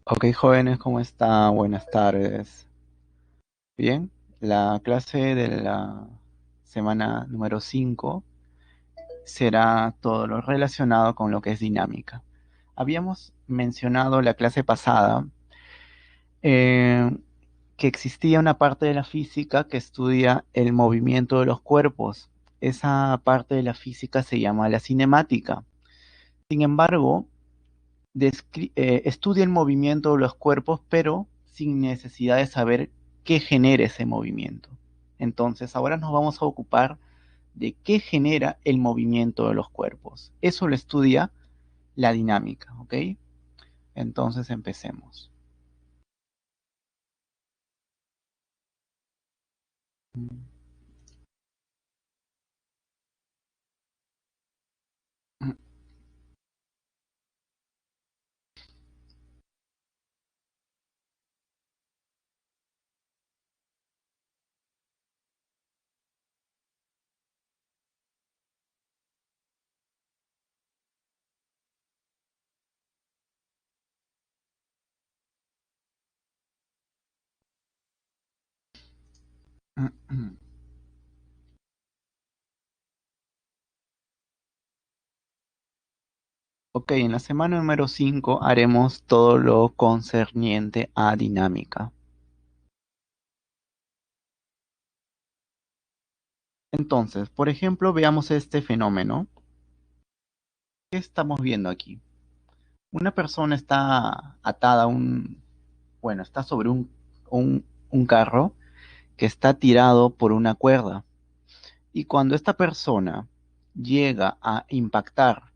Ok, jóvenes, ¿cómo están? Buenas tardes. Bien, la clase de la semana número 5 será todo lo relacionado con lo que es dinámica. Habíamos mencionado la clase pasada eh, que existía una parte de la física que estudia el movimiento de los cuerpos. Esa parte de la física se llama la cinemática. Sin embargo, estudia el movimiento de los cuerpos, pero sin necesidad de saber qué genera ese movimiento. Entonces, ahora nos vamos a ocupar de qué genera el movimiento de los cuerpos. Eso lo estudia la dinámica, ¿ok? Entonces, empecemos. Ok, en la semana número 5 haremos todo lo concerniente a dinámica. Entonces, por ejemplo, veamos este fenómeno. ¿Qué estamos viendo aquí? Una persona está atada a bueno, está sobre un carro que está tirado por una cuerda. Y cuando esta persona llega a impactar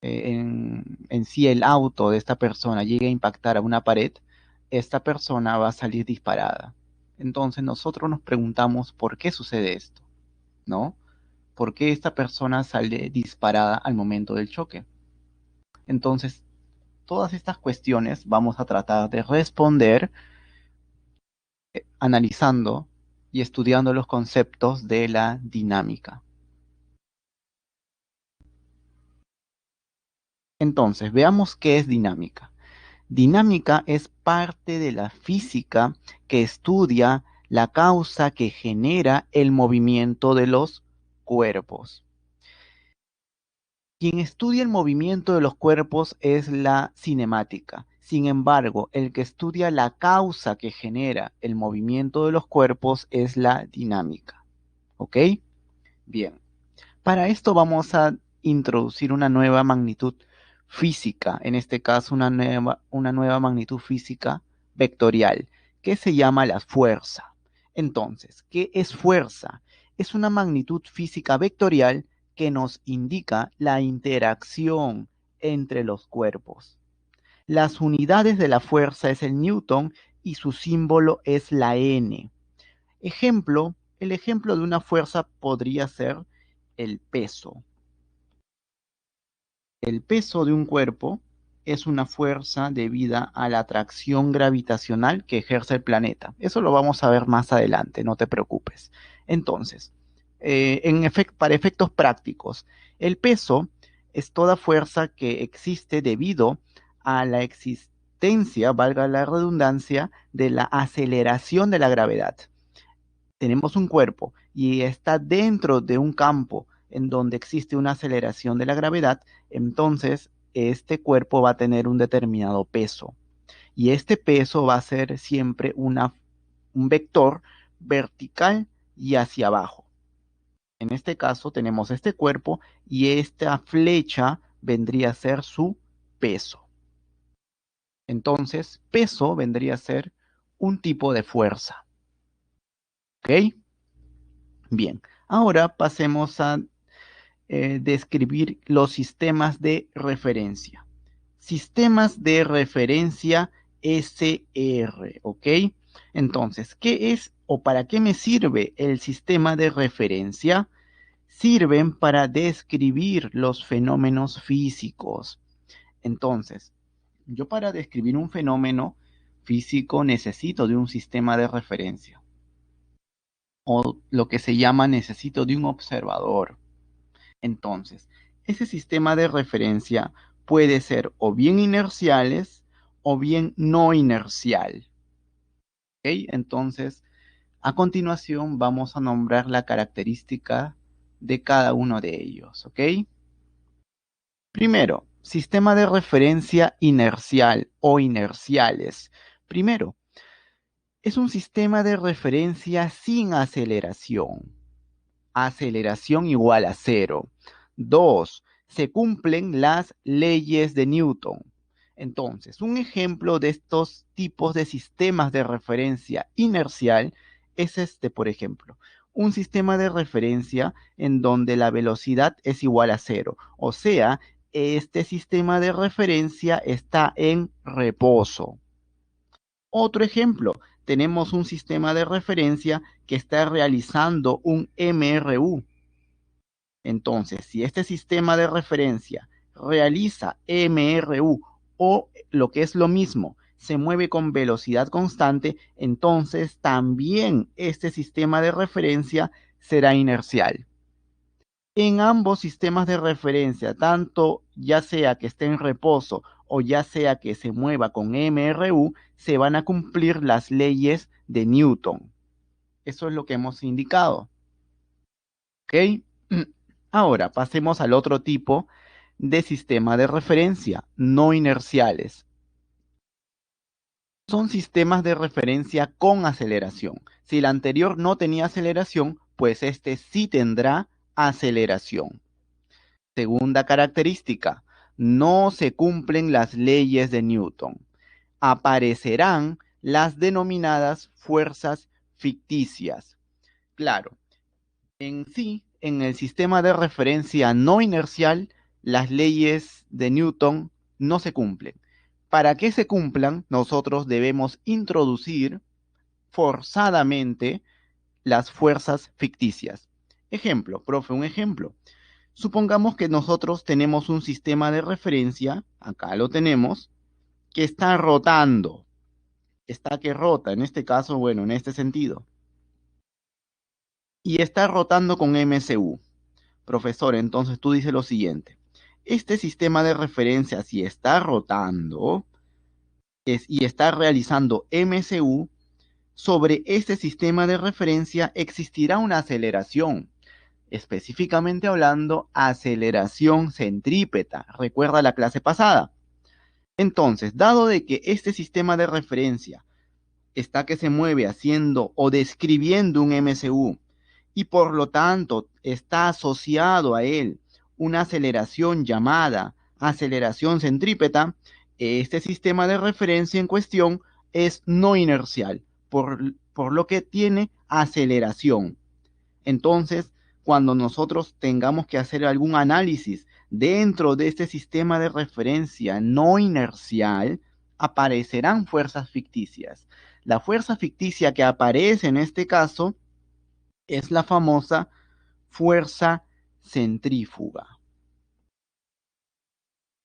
en sí el auto de esta persona, llega a impactar a una pared, esta persona va a salir disparada. Entonces nosotros nos preguntamos por qué sucede esto, ¿no? ¿Por qué esta persona sale disparada al momento del choque? Entonces, todas estas cuestiones vamos a tratar de responder analizando y estudiando los conceptos de la dinámica. Entonces, veamos qué es dinámica. Dinámica es parte de la física que estudia la causa que genera el movimiento de los cuerpos. Quien estudia el movimiento de los cuerpos es la cinemática. Sin embargo, el que estudia la causa que genera el movimiento de los cuerpos es la dinámica. ¿Ok? Bien. Para esto vamos a introducir una nueva magnitud física, en este caso una nueva magnitud física vectorial, que se llama la fuerza. Entonces, ¿qué es fuerza? Es una magnitud física vectorial que nos indica la interacción entre los cuerpos. Las unidades de la fuerza es el newton y su símbolo es la n. El ejemplo de una fuerza podría ser el peso. El peso de un cuerpo es una fuerza debida a la atracción gravitacional que ejerce el planeta. Eso lo vamos a ver más adelante, no te preocupes. Entonces, para efectos prácticos, el peso es toda fuerza que existe debido a la existencia, valga la redundancia, de la aceleración de la gravedad. Tenemos un cuerpo y está dentro de un campo en donde existe una aceleración de la gravedad, entonces este cuerpo va a tener un determinado peso. Y este peso va a ser siempre un vector vertical y hacia abajo. En este caso tenemos este cuerpo y esta flecha vendría a ser su peso. Entonces, peso vendría a ser un tipo de fuerza. ¿Ok? Bien, ahora pasemos a describir los sistemas de referencia. Sistemas de referencia SR, ¿ok? Entonces, ¿qué es o para qué me sirve el sistema de referencia? Sirven para describir los fenómenos físicos. Entonces, yo para describir un fenómeno físico necesito de un sistema de referencia o lo que se llama necesito de un observador. Entonces, ese sistema de referencia puede ser o bien inerciales o bien no inercial. ¿Ok? Entonces, a continuación vamos a nombrar la característica de cada uno de ellos. ¿Ok? Primero, sistema de referencia inercial o inerciales. Primero, es un sistema de referencia sin aceleración. Aceleración igual a cero. Dos, se cumplen las leyes de Newton. Entonces, un ejemplo de estos tipos de sistemas de referencia inercial es este, por ejemplo, un sistema de referencia en donde la velocidad es igual a cero. O sea, este sistema de referencia está en reposo. Otro ejemplo, tenemos un sistema de referencia que está realizando un MRU. Entonces, si este sistema de referencia realiza MRU o lo que es lo mismo, se mueve con velocidad constante, entonces también este sistema de referencia será inercial. En ambos sistemas de referencia, tanto ya sea que esté en reposo o ya sea que se mueva con MRU, se van a cumplir las leyes de Newton. Eso es lo que hemos indicado. ¿Ok? Ahora pasemos al otro tipo de sistema de referencia, no inerciales. Son sistemas de referencia con aceleración. Si el anterior no tenía aceleración, pues este sí tendrá aceleración. Segunda característica, no se cumplen las leyes de Newton. Aparecerán las denominadas fuerzas ficticias. Claro, en sí, en el sistema de referencia no inercial, las leyes de Newton no se cumplen. Para que se cumplan, nosotros debemos introducir forzadamente las fuerzas ficticias. Ejemplo, profe, un ejemplo. Supongamos que nosotros tenemos un sistema de referencia, acá lo tenemos, que está rotando. Está que rota, en este caso, bueno, en este sentido. Y está rotando con MCU. Profesor, entonces tú dices lo siguiente. Este sistema de referencia, si está rotando y está realizando MCU, sobre este sistema de referencia existirá una aceleración, específicamente hablando, aceleración centrípeta. ¿Recuerda la clase pasada? Entonces, dado de que este sistema de referencia está que se mueve haciendo o describiendo un MCU y por lo tanto está asociado a él una aceleración llamada aceleración centrípeta, este sistema de referencia en cuestión es no inercial, por lo que tiene aceleración. Entonces, cuando nosotros tengamos que hacer algún análisis dentro de este sistema de referencia no inercial, aparecerán fuerzas ficticias. La fuerza ficticia que aparece en este caso es la famosa fuerza centrífuga.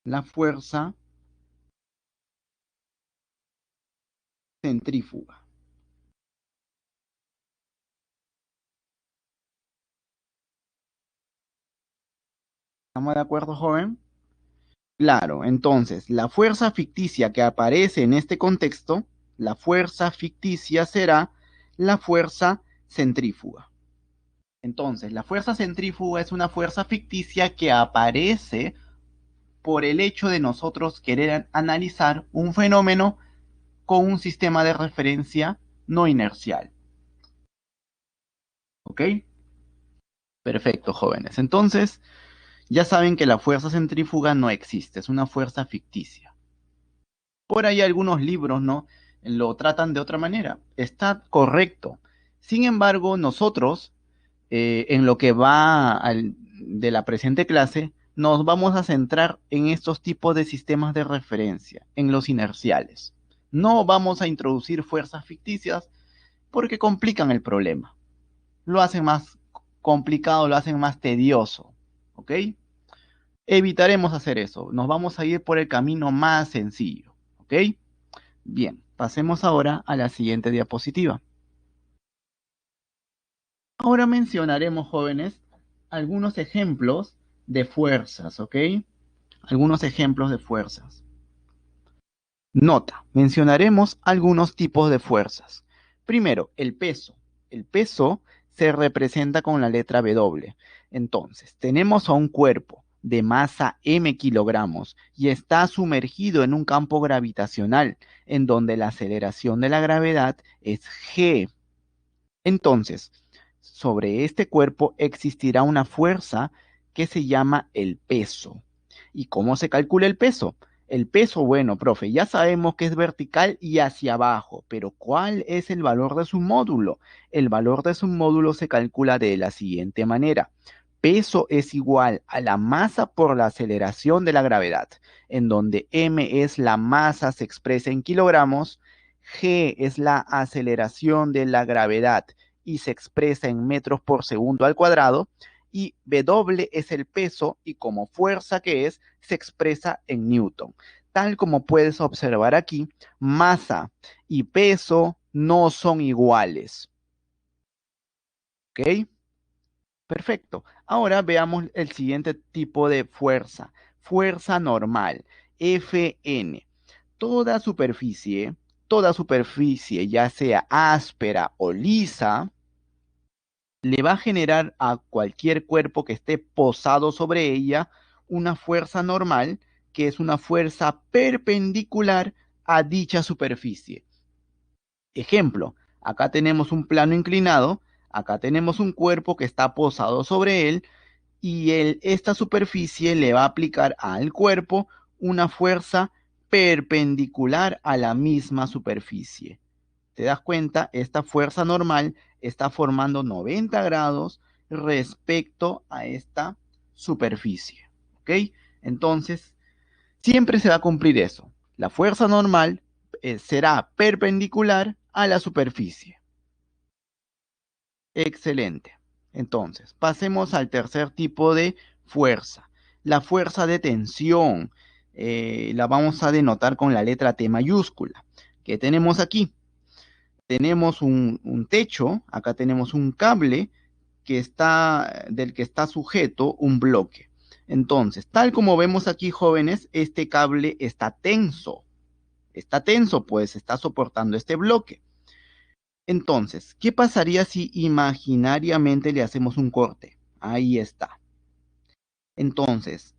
La fuerza centrífuga. ¿Estamos de acuerdo, joven? Claro, entonces, la fuerza ficticia que aparece en este contexto, la fuerza ficticia será la fuerza centrífuga. Entonces, la fuerza centrífuga es una fuerza ficticia que aparece por el hecho de nosotros querer analizar un fenómeno con un sistema de referencia no inercial. ¿Ok? Perfecto, jóvenes. Entonces, ya saben que la fuerza centrífuga no existe, es una fuerza ficticia. Por ahí algunos libros, ¿no? Lo tratan de otra manera. Está correcto. Sin embargo, nosotros, en lo que va de la presente clase, nos vamos a centrar en estos tipos de sistemas de referencia, en los inerciales. No vamos a introducir fuerzas ficticias porque complican el problema. Lo hacen más complicado, lo hacen más tedioso. ¿Ok? Evitaremos hacer eso. Nos vamos a ir por el camino más sencillo. ¿Ok? Bien, pasemos ahora a la siguiente diapositiva. Ahora mencionaremos, jóvenes, algunos ejemplos de fuerzas, ¿ok? Algunos ejemplos de fuerzas. Nota, mencionaremos algunos tipos de fuerzas. Primero, el peso. El peso se representa con la letra W. Entonces, tenemos a un cuerpo de masa m kilogramos y está sumergido en un campo gravitacional en donde la aceleración de la gravedad es g. Entonces, sobre este cuerpo existirá una fuerza que se llama el peso. ¿Y cómo se calcula el peso? El peso, bueno, profe, ya sabemos que es vertical y hacia abajo, pero ¿cuál es el valor de su módulo? El valor de su módulo se calcula de la siguiente manera. Peso es igual a la masa por la aceleración de la gravedad, en donde m es la masa, se expresa en kilogramos, g es la aceleración de la gravedad y se expresa en metros por segundo al cuadrado, y W es el peso y como fuerza que es, se expresa en Newton. Tal como puedes observar aquí, masa y peso no son iguales. ¿Ok? Perfecto. Ahora veamos el siguiente tipo de fuerza. Fuerza normal, Fn. Toda superficie, ya sea áspera o lisa, le va a generar a cualquier cuerpo que esté posado sobre ella una fuerza normal, que es una fuerza perpendicular a dicha superficie. Ejemplo, acá tenemos un plano inclinado, acá tenemos un cuerpo que está posado sobre él y esta superficie le va a aplicar al cuerpo una fuerza perpendicular a la misma superficie. ¿Te das cuenta? Esta fuerza normal está formando 90 grados respecto a esta superficie. ¿Ok? Entonces, siempre se va a cumplir eso. La fuerza normal será perpendicular a la superficie. Excelente. Entonces, pasemos al tercer tipo de fuerza. La fuerza de tensión. La vamos a denotar con la letra T mayúscula. ¿Qué tenemos aquí? Tenemos un techo, acá tenemos un cable del que está sujeto un bloque. Entonces, tal como vemos aquí, jóvenes, este cable está tenso. Está tenso, pues está soportando este bloque. Entonces, ¿qué pasaría si imaginariamente le hacemos un corte? Ahí está. Entonces,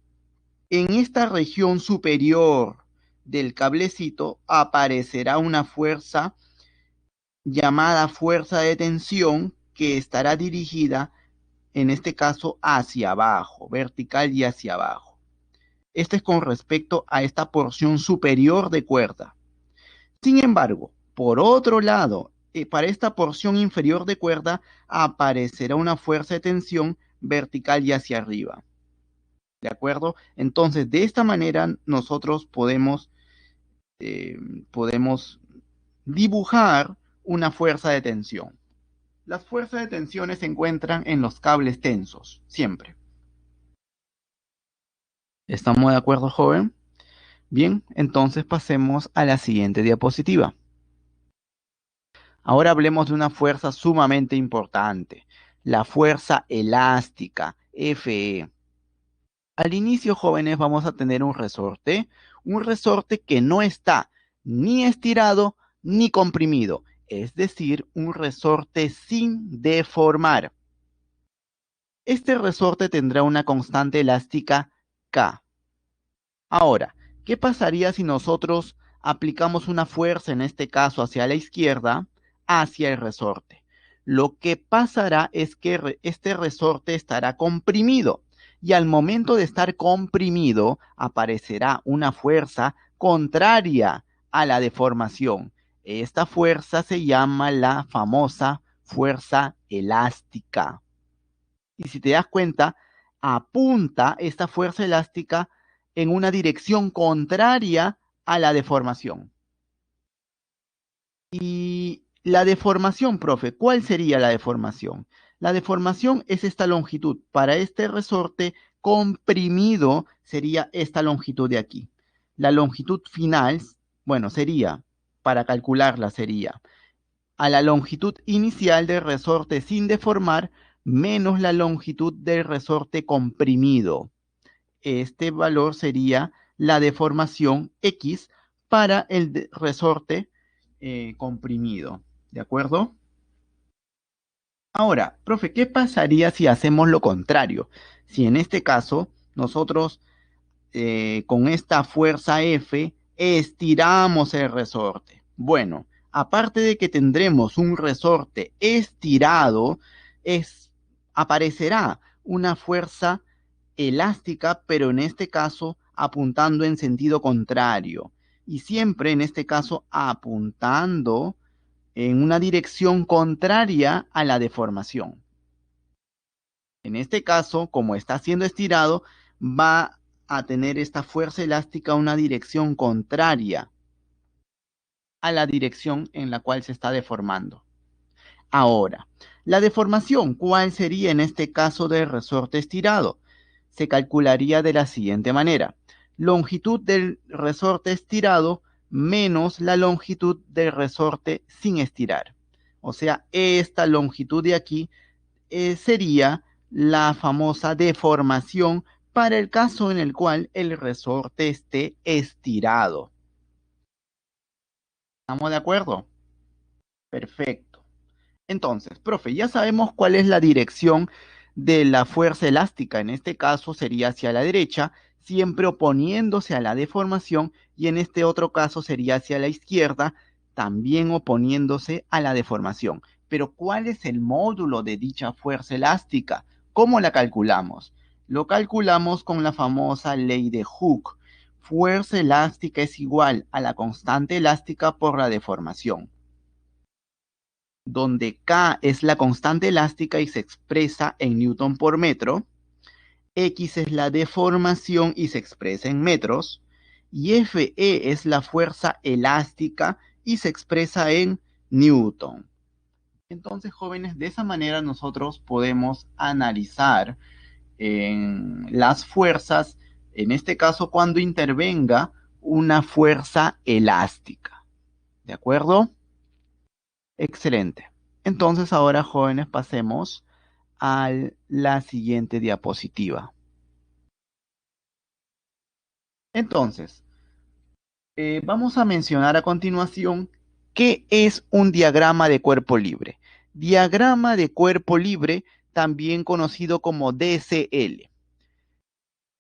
en esta región superior del cablecito aparecerá una fuerza llamada fuerza de tensión que estará dirigida, en este caso, hacia abajo, vertical y hacia abajo. Este es con respecto a esta porción superior de cuerda. Sin embargo, por otro lado, para esta porción inferior de cuerda aparecerá una fuerza de tensión vertical y hacia arriba. ¿De acuerdo? Entonces, de esta manera nosotros podemos dibujar una fuerza de tensión. Las fuerzas de tensión se encuentran en los cables tensos, siempre. ¿Estamos de acuerdo, joven? Bien, entonces pasemos a la siguiente diapositiva. Ahora hablemos de una fuerza sumamente importante, la fuerza elástica, Fe. Al inicio, jóvenes, vamos a tener un resorte que no está ni estirado ni comprimido, es decir, un resorte sin deformar. Este resorte tendrá una constante elástica K. Ahora, ¿qué pasaría si nosotros aplicamos una fuerza, en este caso hacia la izquierda, hacia el resorte? Lo que pasará es que este resorte estará comprimido y al momento de estar comprimido aparecerá una fuerza contraria a la deformación. Esta fuerza se llama la famosa fuerza elástica. Y si te das cuenta, apunta esta fuerza elástica en una dirección contraria a la deformación. Y la deformación, profe, ¿cuál sería la deformación? La deformación es esta longitud. Para este resorte comprimido sería esta longitud de aquí. La longitud final, bueno, para calcularla sería a la longitud inicial del resorte sin deformar menos la longitud del resorte comprimido. Este valor sería la deformación X para el resorte comprimido. ¿De acuerdo? Ahora, profe, ¿qué pasaría si hacemos lo contrario? Si en este caso nosotros con esta fuerza F estiramos el resorte. Bueno, aparte de que tendremos un resorte estirado, aparecerá una fuerza elástica, pero en este caso apuntando en sentido contrario. Y siempre en este caso apuntando en una dirección contraria a la deformación. En este caso, como está siendo estirado, va a tener esta fuerza elástica una dirección contraria a la dirección en la cual se está deformando. Ahora, la deformación, ¿cuál sería en este caso del resorte estirado? Se calcularía de la siguiente manera. Longitud del resorte estirado menos la longitud del resorte sin estirar. O sea, esta longitud de aquí sería la famosa deformación para el caso en el cual el resorte esté estirado. ¿Estamos de acuerdo? Perfecto. Entonces, profe, ya sabemos cuál es la dirección de la fuerza elástica. En este caso sería hacia la derecha, siempre oponiéndose a la deformación, y en este otro caso sería hacia la izquierda, también oponiéndose a la deformación. Pero ¿cuál es el módulo de dicha fuerza elástica? ¿Cómo la calculamos? Lo calculamos con la famosa ley de Hooke. Fuerza elástica es igual a la constante elástica por la deformación, donde K es la constante elástica y se expresa en newton por metro, X es la deformación y se expresa en metros, y Fe es la fuerza elástica y se expresa en newton. Entonces, jóvenes, de esa manera nosotros podemos analizar las fuerzas, en este caso cuando intervenga una fuerza elástica. ¿De acuerdo? Excelente. Entonces ahora, jóvenes, pasemos a la siguiente diapositiva. Entonces, vamos a mencionar a continuación qué es un diagrama de cuerpo libre. Diagrama de cuerpo libre, también conocido como DCL.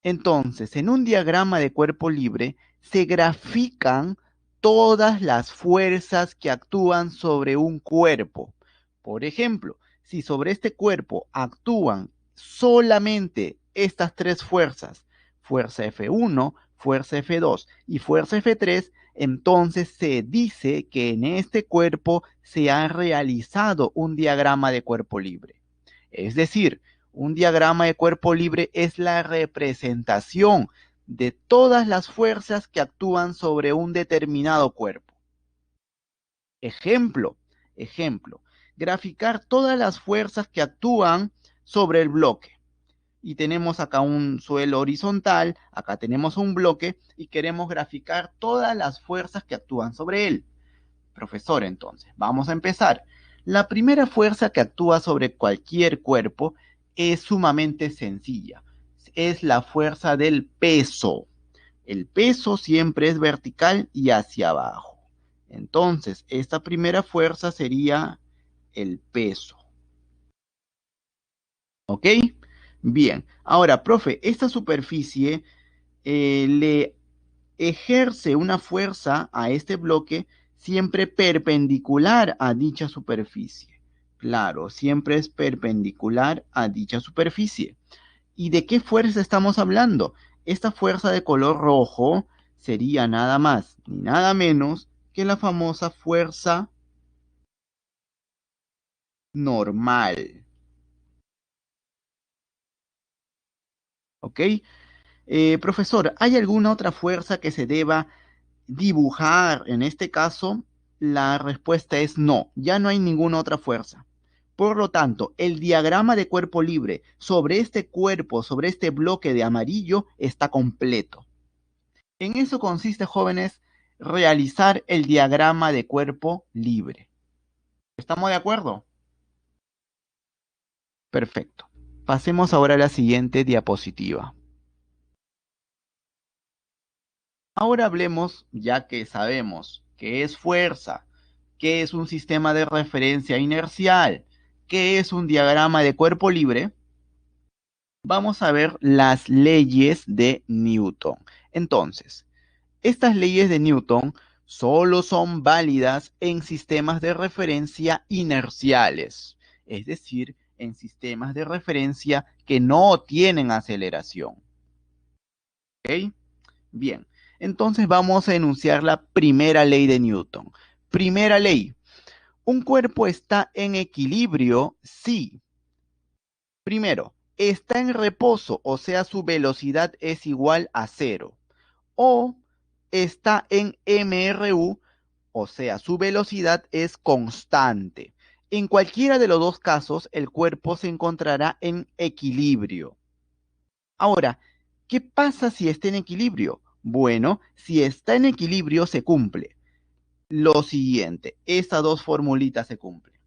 Entonces, en un diagrama de cuerpo libre se grafican todas las fuerzas que actúan sobre un cuerpo. Por ejemplo, si sobre este cuerpo actúan solamente estas tres fuerzas, fuerza F1, fuerza F2 y fuerza F3, entonces se dice que en este cuerpo se ha realizado un diagrama de cuerpo libre. Es decir, un diagrama de cuerpo libre es la representación de todas las fuerzas que actúan sobre un determinado cuerpo. Ejemplo, graficar todas las fuerzas que actúan sobre el bloque. Y tenemos acá un suelo horizontal, acá tenemos un bloque y queremos graficar todas las fuerzas que actúan sobre él. Profesor, entonces, vamos a empezar. La primera fuerza que actúa sobre cualquier cuerpo es sumamente sencilla. Es la fuerza del peso. El peso siempre es vertical y hacia abajo. Entonces, esta primera fuerza sería el peso. ¿Ok? Bien. Ahora, profe, esta superficie le ejerce una fuerza a este bloque siempre perpendicular a dicha superficie. Claro, siempre es perpendicular a dicha superficie. ¿Y de qué fuerza estamos hablando? Esta fuerza de color rojo sería nada más ni nada menos que la famosa fuerza normal. ¿Ok? Profesor, ¿hay alguna otra fuerza que se deba dibujar? En este caso, la respuesta es no, ya no hay ninguna otra fuerza. Por lo tanto, el diagrama de cuerpo libre sobre este cuerpo, sobre este bloque de amarillo, está completo. En eso consiste, jóvenes, realizar el diagrama de cuerpo libre. ¿Estamos de acuerdo? Perfecto. Pasemos ahora a la siguiente diapositiva. Ahora hablemos, ya que sabemos qué es fuerza, qué es un sistema de referencia inercial, qué es un diagrama de cuerpo libre, vamos a ver las leyes de Newton. Entonces, estas leyes de Newton solo son válidas en sistemas de referencia inerciales, es decir, en sistemas de referencia que no tienen aceleración. ¿Ok? Bien, entonces vamos a enunciar la primera ley de Newton. Primera ley, un cuerpo está en equilibrio si, primero, está en reposo, o sea, su velocidad es igual a cero, o está en MRU, o sea, su velocidad es constante. En cualquiera de los dos casos, el cuerpo se encontrará en equilibrio. Ahora, ¿qué pasa si está en equilibrio? Bueno, si está en equilibrio se cumple lo siguiente, estas dos formulitas se cumplen.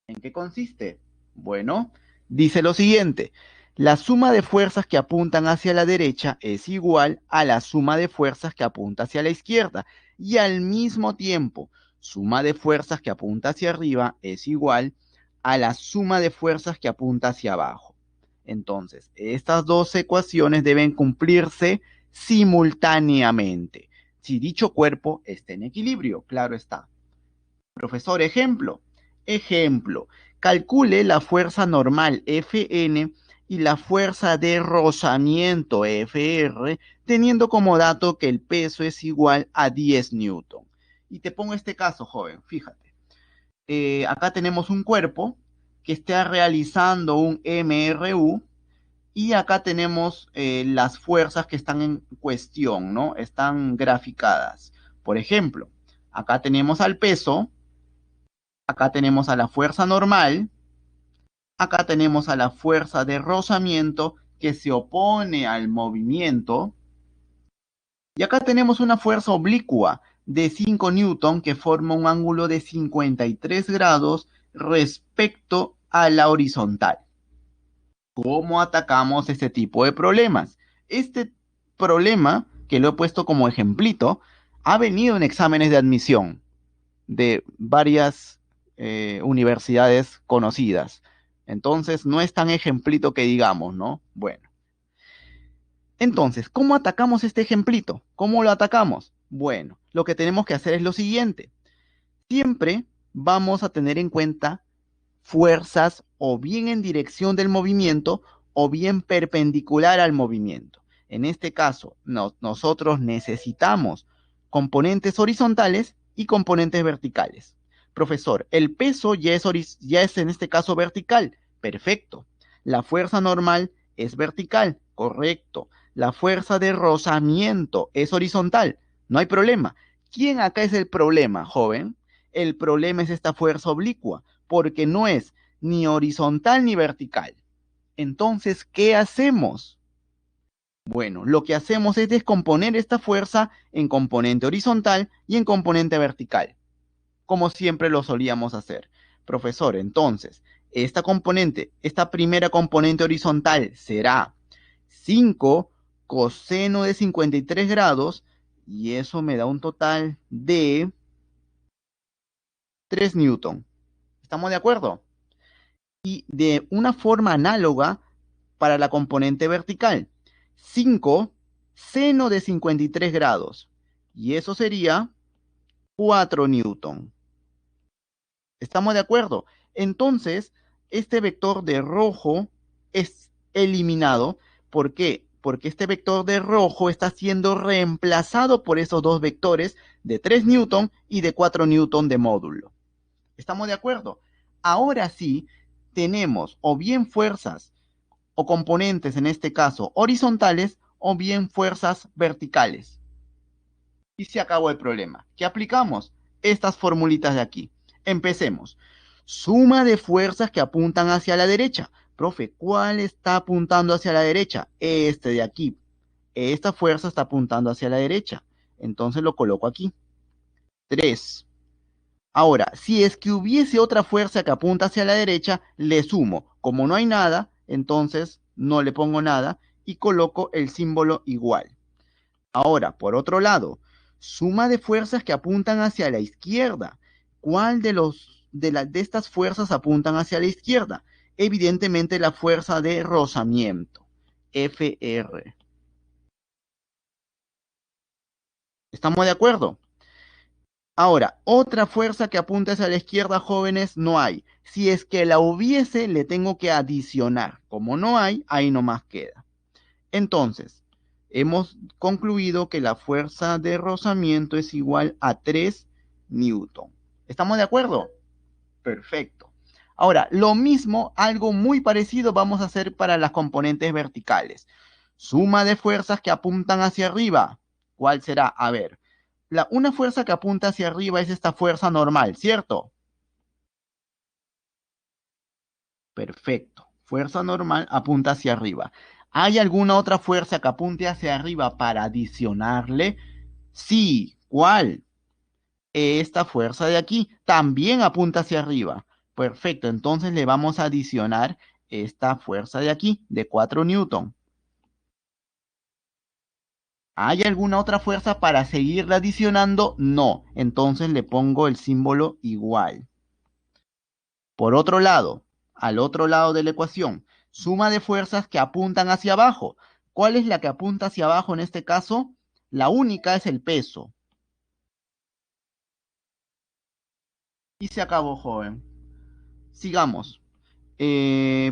¿En qué consiste? Bueno, dice lo siguiente, la suma de fuerzas que apuntan hacia la derecha es igual a la suma de fuerzas que apunta hacia la izquierda y al mismo tiempo, suma de fuerzas que apunta hacia arriba es igual a la suma de fuerzas que apunta hacia abajo. Entonces, estas dos ecuaciones deben cumplirse simultáneamente. Si dicho cuerpo está en equilibrio, claro está. Profesor, ejemplo. Ejemplo, calcule la fuerza normal Fn y la fuerza de rozamiento Fr, teniendo como dato que el peso es igual a 10 newton. Y te pongo este caso, joven, fíjate. Acá tenemos un cuerpo que está realizando un MRU y acá tenemos las fuerzas que están en cuestión, ¿no? Están graficadas. Por ejemplo, acá tenemos al peso, acá tenemos a la fuerza normal, acá tenemos a la fuerza de rozamiento que se opone al movimiento, y acá tenemos una fuerza oblicua de 5 newton que forma un ángulo de 53 grados respecto a la horizontal. ¿Cómo atacamos este tipo de problemas? Este problema, que lo he puesto como ejemplito, ha venido en exámenes de admisión de varias universidades conocidas. Entonces, no es tan ejemplito que digamos, ¿no? Bueno, entonces, ¿cómo atacamos este ejemplito? ¿Cómo lo atacamos? Bueno, lo que tenemos que hacer es lo siguiente. Siempre vamos a tener en cuenta fuerzas o bien en dirección del movimiento o bien perpendicular al movimiento. En este caso, nosotros necesitamos componentes horizontales y componentes verticales. Profesor, el peso ya es en este caso vertical. Perfecto. La fuerza normal es vertical. Correcto. La fuerza de rozamiento es horizontal. No hay problema. ¿Quién acá es el problema, joven? El problema es esta fuerza oblicua, porque no es ni horizontal ni vertical. Entonces, ¿qué hacemos? Bueno, lo que hacemos es descomponer esta fuerza en componente horizontal y en componente vertical, como siempre lo solíamos hacer. Profesor, entonces, esta primera componente horizontal será 5 coseno de 53 grados, y eso me da un total de 3 newton. ¿Estamos de acuerdo? Y de una forma análoga para la componente vertical. 5 seno de 53 grados. Y eso sería 4 newton. ¿Estamos de acuerdo? Entonces, este vector de rojo es eliminado. ¿Por qué? Porque este vector de rojo está siendo reemplazado por esos dos vectores de 3 newton y de 4 newton de módulo. ¿Estamos de acuerdo? Ahora sí, tenemos o bien fuerzas o componentes, en este caso horizontales, o bien fuerzas verticales. Y se acabó el problema. ¿Qué aplicamos? Estas formulitas de aquí. Empecemos. Suma de fuerzas que apuntan hacia la derecha. Profe, ¿cuál está apuntando hacia la derecha? Este de aquí. Esta fuerza está apuntando hacia la derecha. Entonces lo coloco aquí. 3. Ahora, si es que hubiese otra fuerza que apunta hacia la derecha, le sumo. Como no hay nada, entonces no le pongo nada y coloco el símbolo igual. Ahora, por otro lado, suma de fuerzas que apuntan hacia la izquierda. ¿Cuál de estas fuerzas apuntan hacia la izquierda? Evidentemente la fuerza de rozamiento, FR. ¿Estamos de acuerdo? Ahora, otra fuerza que apunte hacia la izquierda, jóvenes, no hay. Si es que la hubiese, le tengo que adicionar. Como no hay, ahí nomás queda. Entonces, hemos concluido que la fuerza de rozamiento es igual a 3 newton. ¿Estamos de acuerdo? Perfecto. Ahora, lo mismo, algo muy parecido vamos a hacer para las componentes verticales. Suma de fuerzas que apuntan hacia arriba. ¿Cuál será? A ver, una fuerza que apunta hacia arriba es esta fuerza normal, ¿cierto? Perfecto. Fuerza normal apunta hacia arriba. ¿Hay alguna otra fuerza que apunte hacia arriba para adicionarle? Sí. ¿Cuál? Esta fuerza de aquí también apunta hacia arriba. Perfecto. Entonces le vamos a adicionar esta fuerza de aquí, de 4 newton. ¿Hay alguna otra fuerza para seguirla adicionando? No. Entonces le pongo el símbolo igual. Por otro lado, al otro lado de la ecuación, suma de fuerzas que apuntan hacia abajo. ¿Cuál es la que apunta hacia abajo en este caso? La única es el peso. Y se acabó, joven. Sigamos.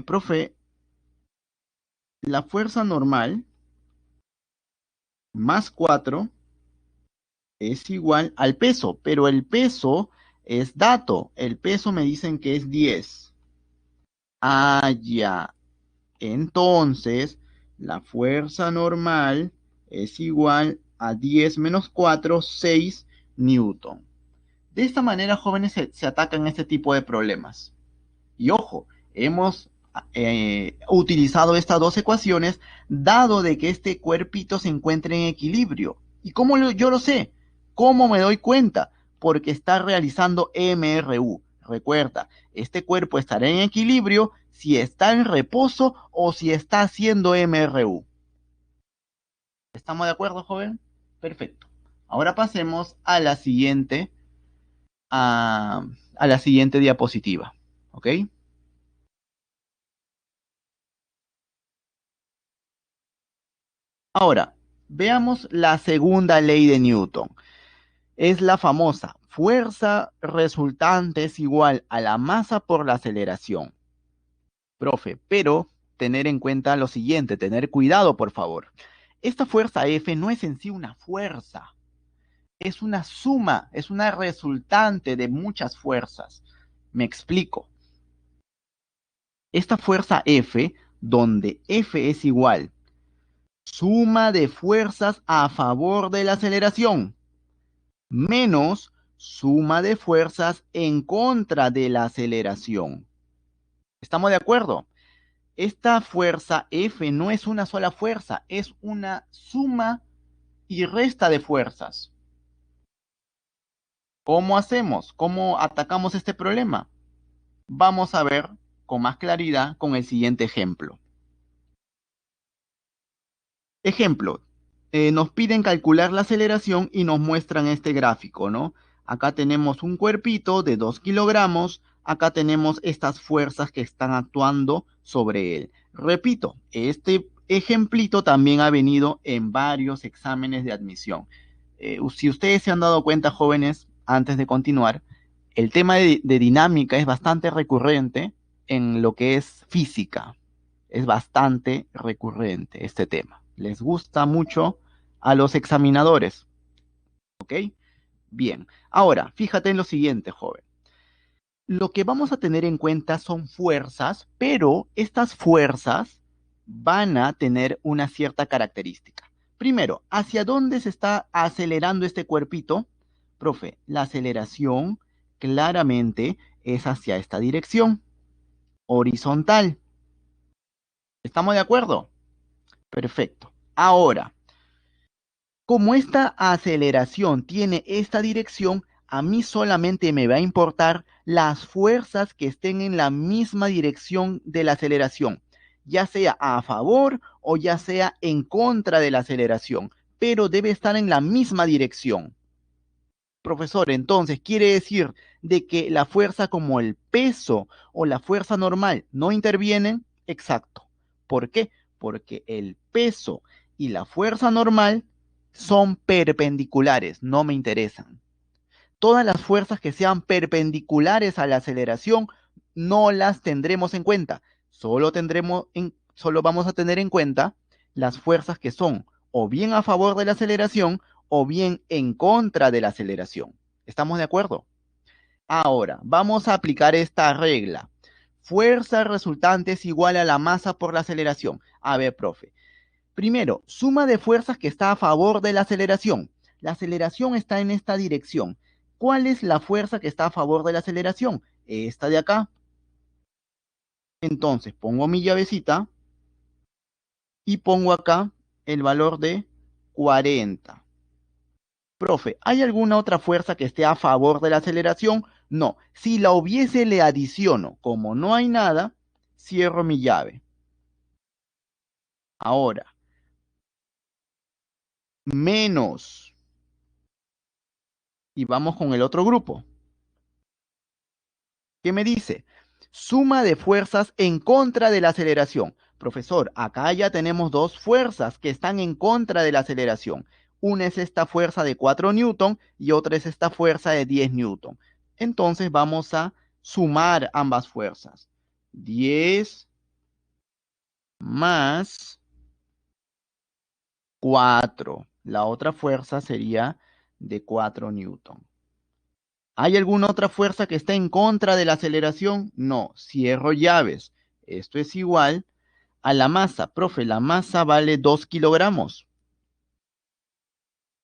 Profe, la fuerza normal más 4 es igual al peso, pero el peso es dato. El peso me dicen que es 10. Ah, ya. Entonces, la fuerza normal es igual a 10 menos 4, 6 newton. De esta manera, jóvenes, se atacan este tipo de problemas. Y ojo, hemos utilizado estas dos ecuaciones dado de que este cuerpito se encuentra en equilibrio. ¿Y cómo yo lo sé? ¿Cómo me doy cuenta? Porque está realizando MRU. Recuerda, este cuerpo estará en equilibrio si está en reposo o si está haciendo MRU. ¿Estamos de acuerdo, joven? Perfecto. Ahora pasemos a, a la siguiente diapositiva. ¿Ok? Ahora, veamos la segunda ley de Newton. Es la famosa fuerza resultante es igual a la masa por la aceleración. Profe, pero tener en cuenta lo siguiente, tener cuidado, por favor. Esta fuerza F no es en sí una fuerza, es una suma, es una resultante de muchas fuerzas. Me explico. Esta fuerza F, donde F es igual suma de fuerzas a favor de la aceleración menos suma de fuerzas en contra de la aceleración. ¿Estamos de acuerdo? Esta fuerza F no es una sola fuerza, es una suma y resta de fuerzas. ¿Cómo hacemos? ¿Cómo atacamos este problema? Vamos a ver con más claridad con el siguiente ejemplo. Ejemplo, nos piden calcular la aceleración y nos muestran este gráfico, ¿no? Acá tenemos un cuerpito de 2 kilogramos, acá tenemos estas fuerzas que están actuando sobre él. Repito, este ejemplito también ha venido en varios exámenes de admisión. Si ustedes se han dado cuenta, jóvenes, antes de continuar, el tema de dinámica es bastante recurrente en lo que es física. Es bastante recurrente este tema. Les gusta mucho a los examinadores. ¿Ok? Bien. Ahora, fíjate en lo siguiente, joven. Lo que vamos a tener en cuenta son fuerzas, pero estas fuerzas van a tener una cierta característica. Primero, ¿hacia dónde se está acelerando este cuerpito? Profe, la aceleración claramente es hacia esta dirección, horizontal. ¿Estamos de acuerdo? Perfecto. Ahora, como esta aceleración tiene esta dirección, a mí solamente me va a importar las fuerzas que estén en la misma dirección de la aceleración, ya sea a favor o ya sea en contra de la aceleración. pero debe estar en la misma dirección. Profesor, entonces quiere decir de que la fuerza como el peso o la fuerza normal no intervienen. Exacto. ¿Por qué? Porque el peso y la fuerza normal son perpendiculares, no me interesan. Todas las fuerzas que sean perpendiculares a la aceleración no las tendremos en cuenta. Solo vamos a tener en cuenta las fuerzas que son o bien a favor de la aceleración o bien en contra de la aceleración. ¿Estamos de acuerdo? Ahora, vamos a aplicar esta regla. Fuerza resultante es igual a la masa por la aceleración. A ver, profe. Primero, suma de fuerzas que está a favor de la aceleración. La aceleración está en esta dirección. ¿Cuál es la fuerza que está a favor de la aceleración? Esta de acá. Entonces, pongo mi llavecita y pongo acá el valor de 40. Profe, ¿hay alguna otra fuerza que esté a favor de la aceleración? No. Si la hubiese, le adiciono. Como no hay nada, cierro mi llave. Ahora, menos. Y vamos con el otro grupo. ¿Qué me dice? Suma de fuerzas en contra de la aceleración. Profesor, acá ya tenemos dos fuerzas que están en contra de la aceleración. Una es esta fuerza de 4 newton y otra es esta fuerza de 10 newton. Entonces vamos a sumar ambas fuerzas. 10 más 4. La otra fuerza sería de 4 newton. ¿Hay alguna otra fuerza que esté en contra de la aceleración? No. Cierro llaves. Esto es igual a la masa. Profe, la masa vale 2 kilogramos.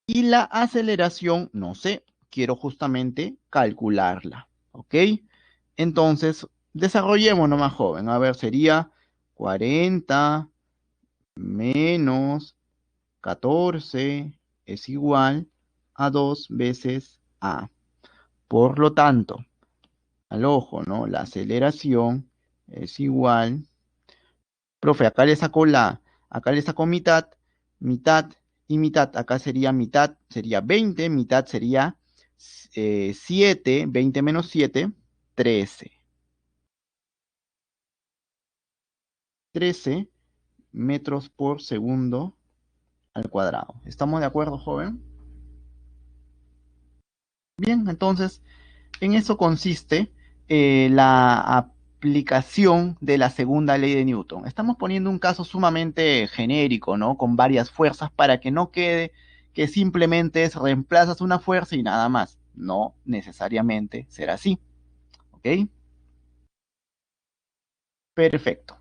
Y la aceleración, no sé, quiero justamente calcularla. ¿Ok? Entonces, desarrollemos nomás, joven. A ver, sería 40 menos 14 es igual a 2 veces A. Por lo tanto, al ojo, ¿no? La aceleración es igual. Profe, acá le saco mitad, mitad y mitad. Acá sería mitad, sería 20, mitad sería 7, 20 menos 7, 13. 13 metros por segundo al cuadrado. ¿Estamos de acuerdo, joven? Bien, entonces en eso consiste la aplicación de la segunda ley de Newton. Estamos poniendo un caso sumamente genérico, ¿no? Con varias fuerzas para que no quede que simplemente es reemplazas una fuerza y nada más. No necesariamente será así. ¿Ok? Perfecto.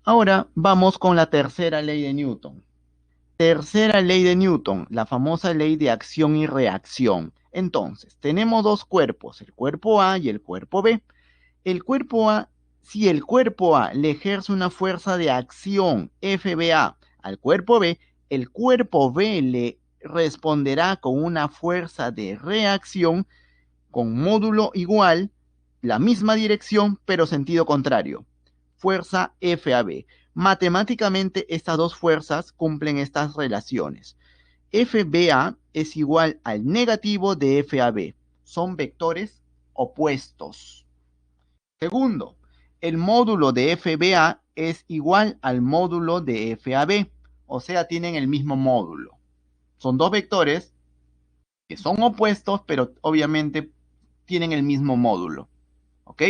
Ahora vamos con la tercera ley de Newton. Tercera ley de Newton, la famosa ley de acción y reacción. Entonces, tenemos dos cuerpos, el cuerpo A y el cuerpo B. El cuerpo A, si el cuerpo A le ejerce una fuerza de acción FBA al cuerpo B, el cuerpo B le responderá con una fuerza de reacción con módulo igual, la misma dirección, pero sentido contrario. Fuerza FAB. Matemáticamente, estas dos fuerzas cumplen estas relaciones. FBA es igual al negativo de FAB. Son vectores opuestos. Segundo, el módulo de FBA es igual al módulo de FAB, o sea, tienen el mismo módulo. Son dos vectores que son opuestos, pero obviamente tienen el mismo módulo. ¿Ok?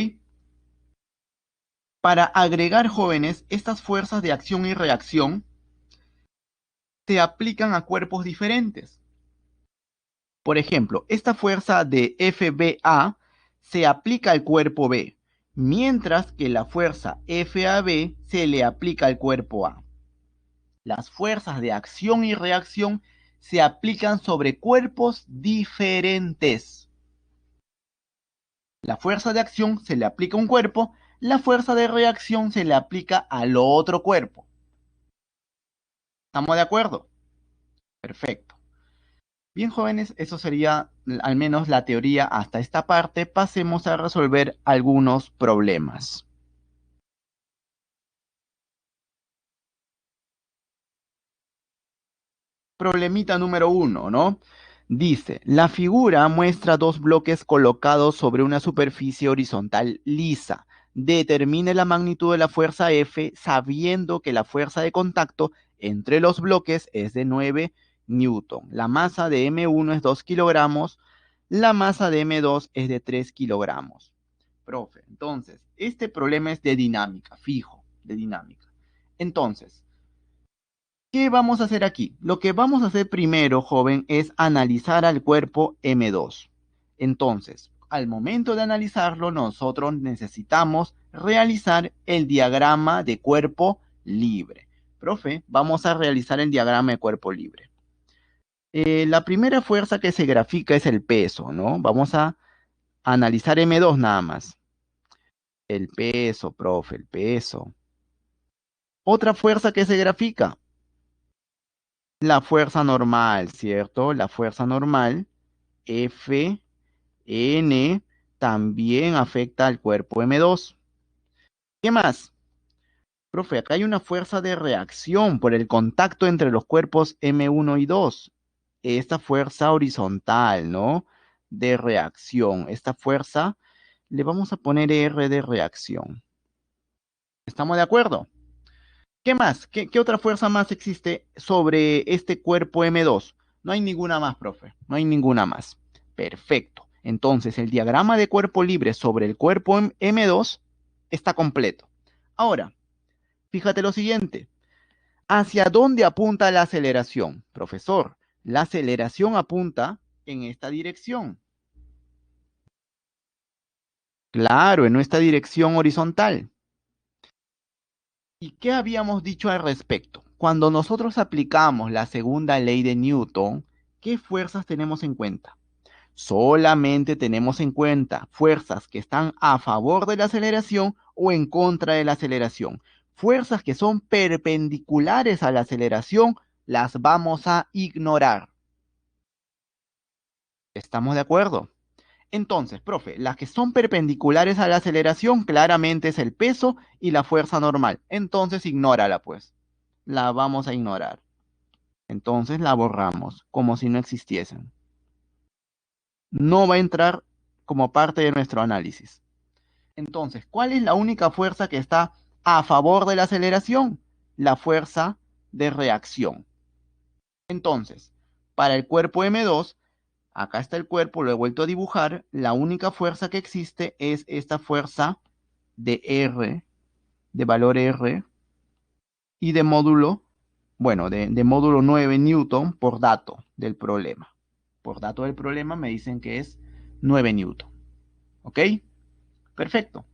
Para agregar, jóvenes, estas fuerzas de acción y reacción se aplican a cuerpos diferentes. Por ejemplo, esta fuerza de FBA se aplica al cuerpo B, mientras que la fuerza FAB se le aplica al cuerpo A. Las fuerzas de acción y reacción se aplican sobre cuerpos diferentes. La fuerza de acción se le aplica a un cuerpo, la fuerza de reacción se le aplica al otro cuerpo. ¿Estamos de acuerdo? Perfecto. Bien, jóvenes, eso sería al menos la teoría hasta esta parte. Pasemos a resolver algunos problemas. Problemita número 1, ¿no? Dice, la figura muestra dos bloques colocados sobre una superficie horizontal lisa. Determine la magnitud de la fuerza F sabiendo que la fuerza de contacto entre los bloques es de 9 newton. La masa de M1 es 2 kilogramos, la masa de M2 es de 3 kilogramos. Profe, entonces, este problema es de dinámica, fijo, de dinámica. Entonces, ¿qué vamos a hacer aquí? Lo que vamos a hacer primero, joven, es analizar al cuerpo M2. Entonces, al momento de analizarlo, nosotros necesitamos realizar el diagrama de cuerpo libre. Profe, vamos a realizar el diagrama de cuerpo libre. La primera fuerza que se grafica es el peso, ¿no? Vamos a analizar M2 nada más. El peso, profe, el peso. Otra fuerza que se grafica, la fuerza normal, ¿cierto? La fuerza normal, F, N, también afecta al cuerpo M2. ¿Qué más? Profe, acá hay una fuerza de reacción por el contacto entre los cuerpos M1 y 2. Esta fuerza horizontal, ¿no? De reacción. Esta fuerza le vamos a poner R de reacción. ¿Estamos de acuerdo? ¿Qué más? ¿Qué otra fuerza más existe sobre este cuerpo M2? No hay ninguna más, profe. No hay ninguna más. Perfecto. Entonces, el diagrama de cuerpo libre sobre el cuerpo M2 está completo. Ahora, fíjate lo siguiente. ¿Hacia dónde apunta la aceleración? Profesor, la aceleración apunta en esta dirección. Claro, en nuestra dirección horizontal. ¿Y qué habíamos dicho al respecto? Cuando nosotros aplicamos la segunda ley de Newton, ¿qué fuerzas tenemos en cuenta? Solamente tenemos en cuenta fuerzas que están a favor de la aceleración o en contra de la aceleración. Fuerzas que son perpendiculares a la aceleración las vamos a ignorar. ¿Estamos de acuerdo? Entonces, profe, las que son perpendiculares a la aceleración claramente es el peso y la fuerza normal. Entonces, ignórala, pues. La vamos a ignorar. Entonces la borramos, como si no existiesen. No va a entrar como parte de nuestro análisis. Entonces, ¿cuál es la única fuerza que está a favor de la aceleración? La fuerza de reacción. Entonces, para el cuerpo M2, acá está el cuerpo, lo he vuelto a dibujar, la única fuerza que existe es esta fuerza de R, de valor R, y de módulo, bueno, de módulo 9 newton por dato del problema. Por dato del problema me dicen que es 9 newton. ¿Ok? Perfecto.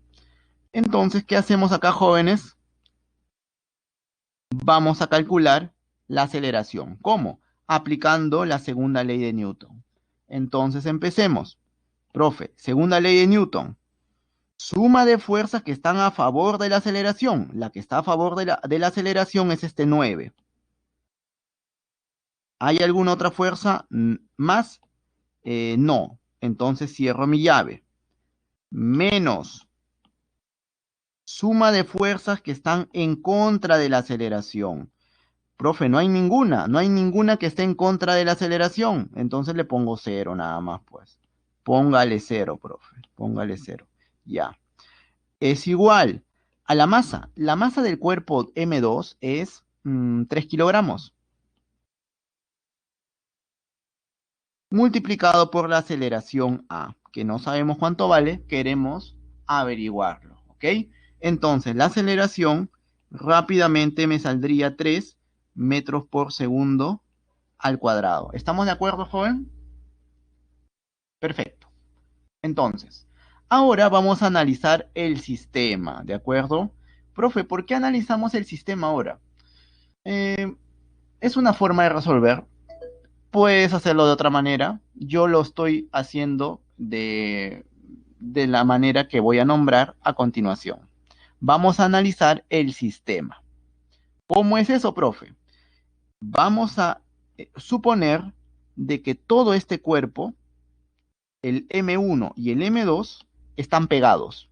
Entonces, ¿qué hacemos acá, jóvenes? Vamos a calcular la aceleración. ¿Cómo? Aplicando la segunda ley de Newton. Entonces, empecemos. Profe, segunda ley de Newton. Suma de fuerzas que están a favor de la aceleración. La que está a favor de la aceleración es este 9. ¿Hay alguna otra fuerza más? No. Entonces cierro mi llave. Menos suma de fuerzas que están en contra de la aceleración. Profe, no hay ninguna que esté en contra de la aceleración. Entonces le pongo cero nada más, pues. Póngale cero, profe. Póngale cero. Ya. Es igual a la masa. La masa del cuerpo M2 es 3 kilogramos. Multiplicado por la aceleración A, que no sabemos cuánto vale, queremos averiguarlo, ¿ok? Entonces, la aceleración rápidamente me saldría 3 metros por segundo al cuadrado. ¿Estamos de acuerdo, joven? Perfecto. Entonces, ahora vamos a analizar el sistema, ¿de acuerdo? Profe, ¿por qué analizamos el sistema ahora? Eh, es una forma de resolver. Puedes hacerlo de otra manera. Yo lo estoy haciendo de la manera que voy a nombrar a continuación. Vamos a analizar el sistema. ¿Cómo es eso, profe? Vamos a suponer de que todo este cuerpo, el M1 y el M2, están pegados.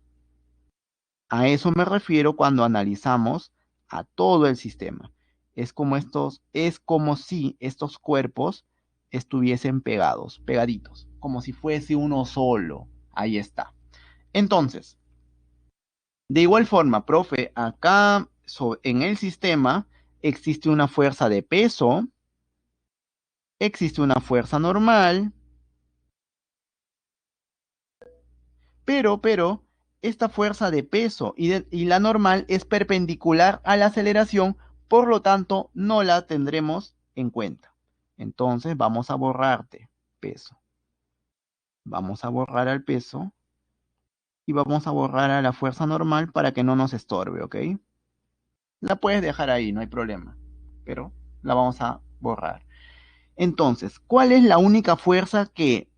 A eso me refiero cuando analizamos a todo el sistema. Es como si estos cuerpos estuviesen pegados, pegaditos, como si fuese uno solo. Ahí está. Entonces, de igual forma, profe, acá en el sistema existe una fuerza de peso, existe una fuerza normal, pero, esta fuerza de peso y la normal es perpendicular a la aceleración, por lo tanto, no la tendremos en cuenta. Entonces, vamos a borrarte peso. Vamos a borrar al peso y vamos a borrar a la fuerza normal para que no nos estorbe, ¿ok? La puedes dejar ahí, no hay problema, pero la vamos a borrar. Entonces, ¿cuál es la única fuerza que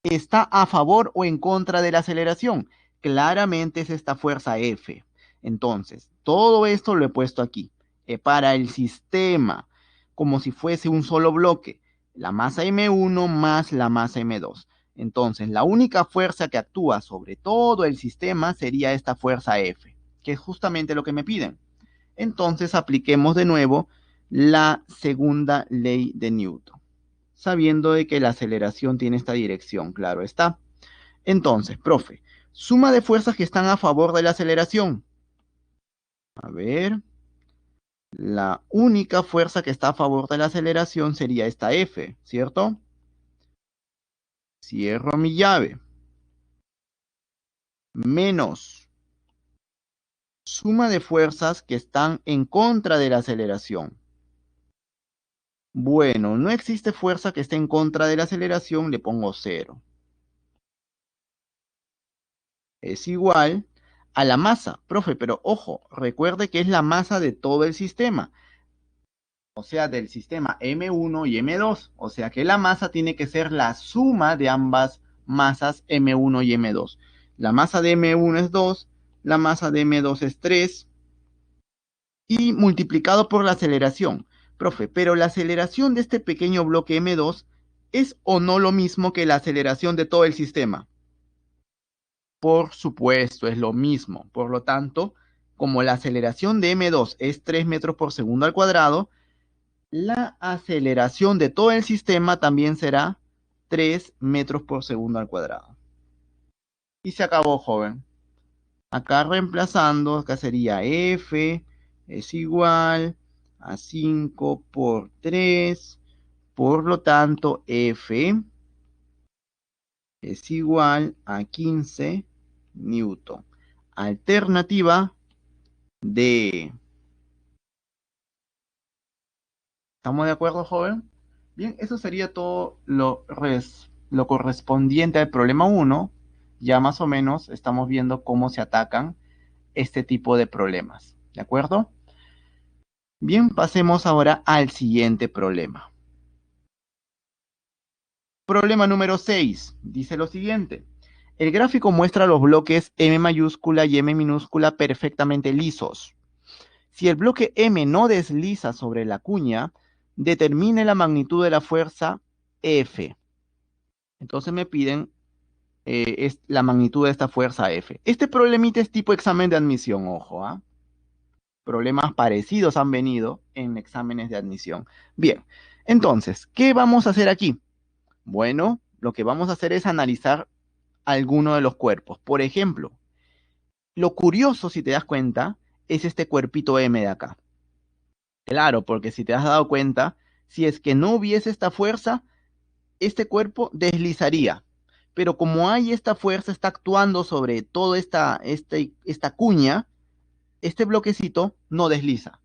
está a favor o en contra de la aceleración? Claramente es esta fuerza F. Entonces, todo esto lo he puesto aquí. Para el sistema, como si fuese un solo bloque, la masa M1 más la masa M2. Entonces, la única fuerza que actúa sobre todo el sistema sería esta fuerza F, que es justamente lo que me piden. Entonces, apliquemos de nuevo la segunda ley de Newton, sabiendo de que la aceleración tiene esta dirección, claro está. Entonces, profe, suma de fuerzas que están a favor de la aceleración. A ver, la única fuerza que está a favor de la aceleración sería esta F, ¿cierto? Cierro mi llave. Menos suma de fuerzas que están en contra de la aceleración. Bueno, no existe fuerza que esté en contra de la aceleración, le pongo 0. Es igual a la masa, profe, pero ojo, recuerde que es la masa de todo el sistema, o sea, del sistema M1 y M2, o sea que la masa tiene que ser la suma de ambas masas M1 y M2. La masa de M1 es 2, la masa de M2 es 3 y multiplicado por la aceleración. Profe, pero la aceleración de este pequeño bloque M2 es o no lo mismo que la aceleración de todo el sistema. Por supuesto, es lo mismo. Por lo tanto, como la aceleración de M2 es 3 metros por segundo al cuadrado, la aceleración de todo el sistema también será 3 metros por segundo al cuadrado. Y se acabó, joven. Acá reemplazando, acá sería F es igual a 5 por 3. Por lo tanto, F es igual a 15 newton. Alternativa D. ¿Estamos de acuerdo, joven? Bien, eso sería todo lo correspondiente al problema 1. Ya más o menos estamos viendo cómo se atacan este tipo de problemas. ¿De acuerdo? Bien, pasemos ahora al siguiente problema. Problema número 6. Dice lo siguiente. El gráfico muestra los bloques M mayúscula y M minúscula perfectamente lisos. Si el bloque M no desliza sobre la cuña, determine la magnitud de la fuerza F. Entonces me piden es la magnitud de esta fuerza F. Este problemita es tipo examen de admisión, ojo, ¿ah? Problemas parecidos han venido en exámenes de admisión. Bien, entonces, ¿qué vamos a hacer aquí? Bueno, lo que vamos a hacer es analizar alguno de los cuerpos. Por ejemplo, lo curioso, si te das cuenta, es este cuerpito M de acá. Claro, porque si te has dado cuenta, si es que no hubiese esta fuerza, este cuerpo deslizaría. Pero como hay esta fuerza, está actuando sobre toda esta cuña, este bloquecito no desliza.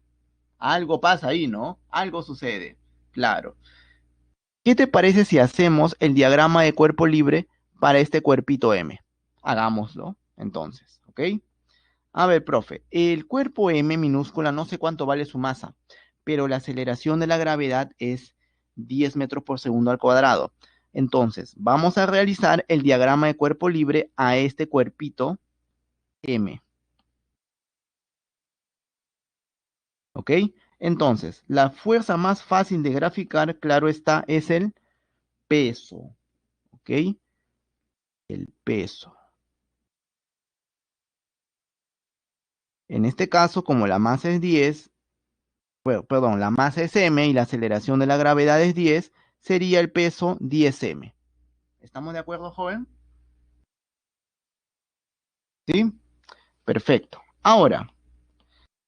Algo pasa ahí, ¿no? Algo sucede. Claro. ¿Qué te parece si hacemos el diagrama de cuerpo libre para este cuerpito M? Hagámoslo, entonces, ¿ok? A ver, profe, el cuerpo M minúscula, no sé cuánto vale su masa, pero la aceleración de la gravedad es 10 metros por segundo al cuadrado. Entonces, vamos a realizar el diagrama de cuerpo libre a este cuerpito M. ¿Ok? Entonces, la fuerza más fácil de graficar, claro está, es el peso. ¿Ok? El peso. En este caso, como la masa es 10, Bueno, perdón, la masa es m y la aceleración de la gravedad es 10, sería el peso 10m. ¿Estamos de acuerdo, joven? ¿Sí? Perfecto. Ahora,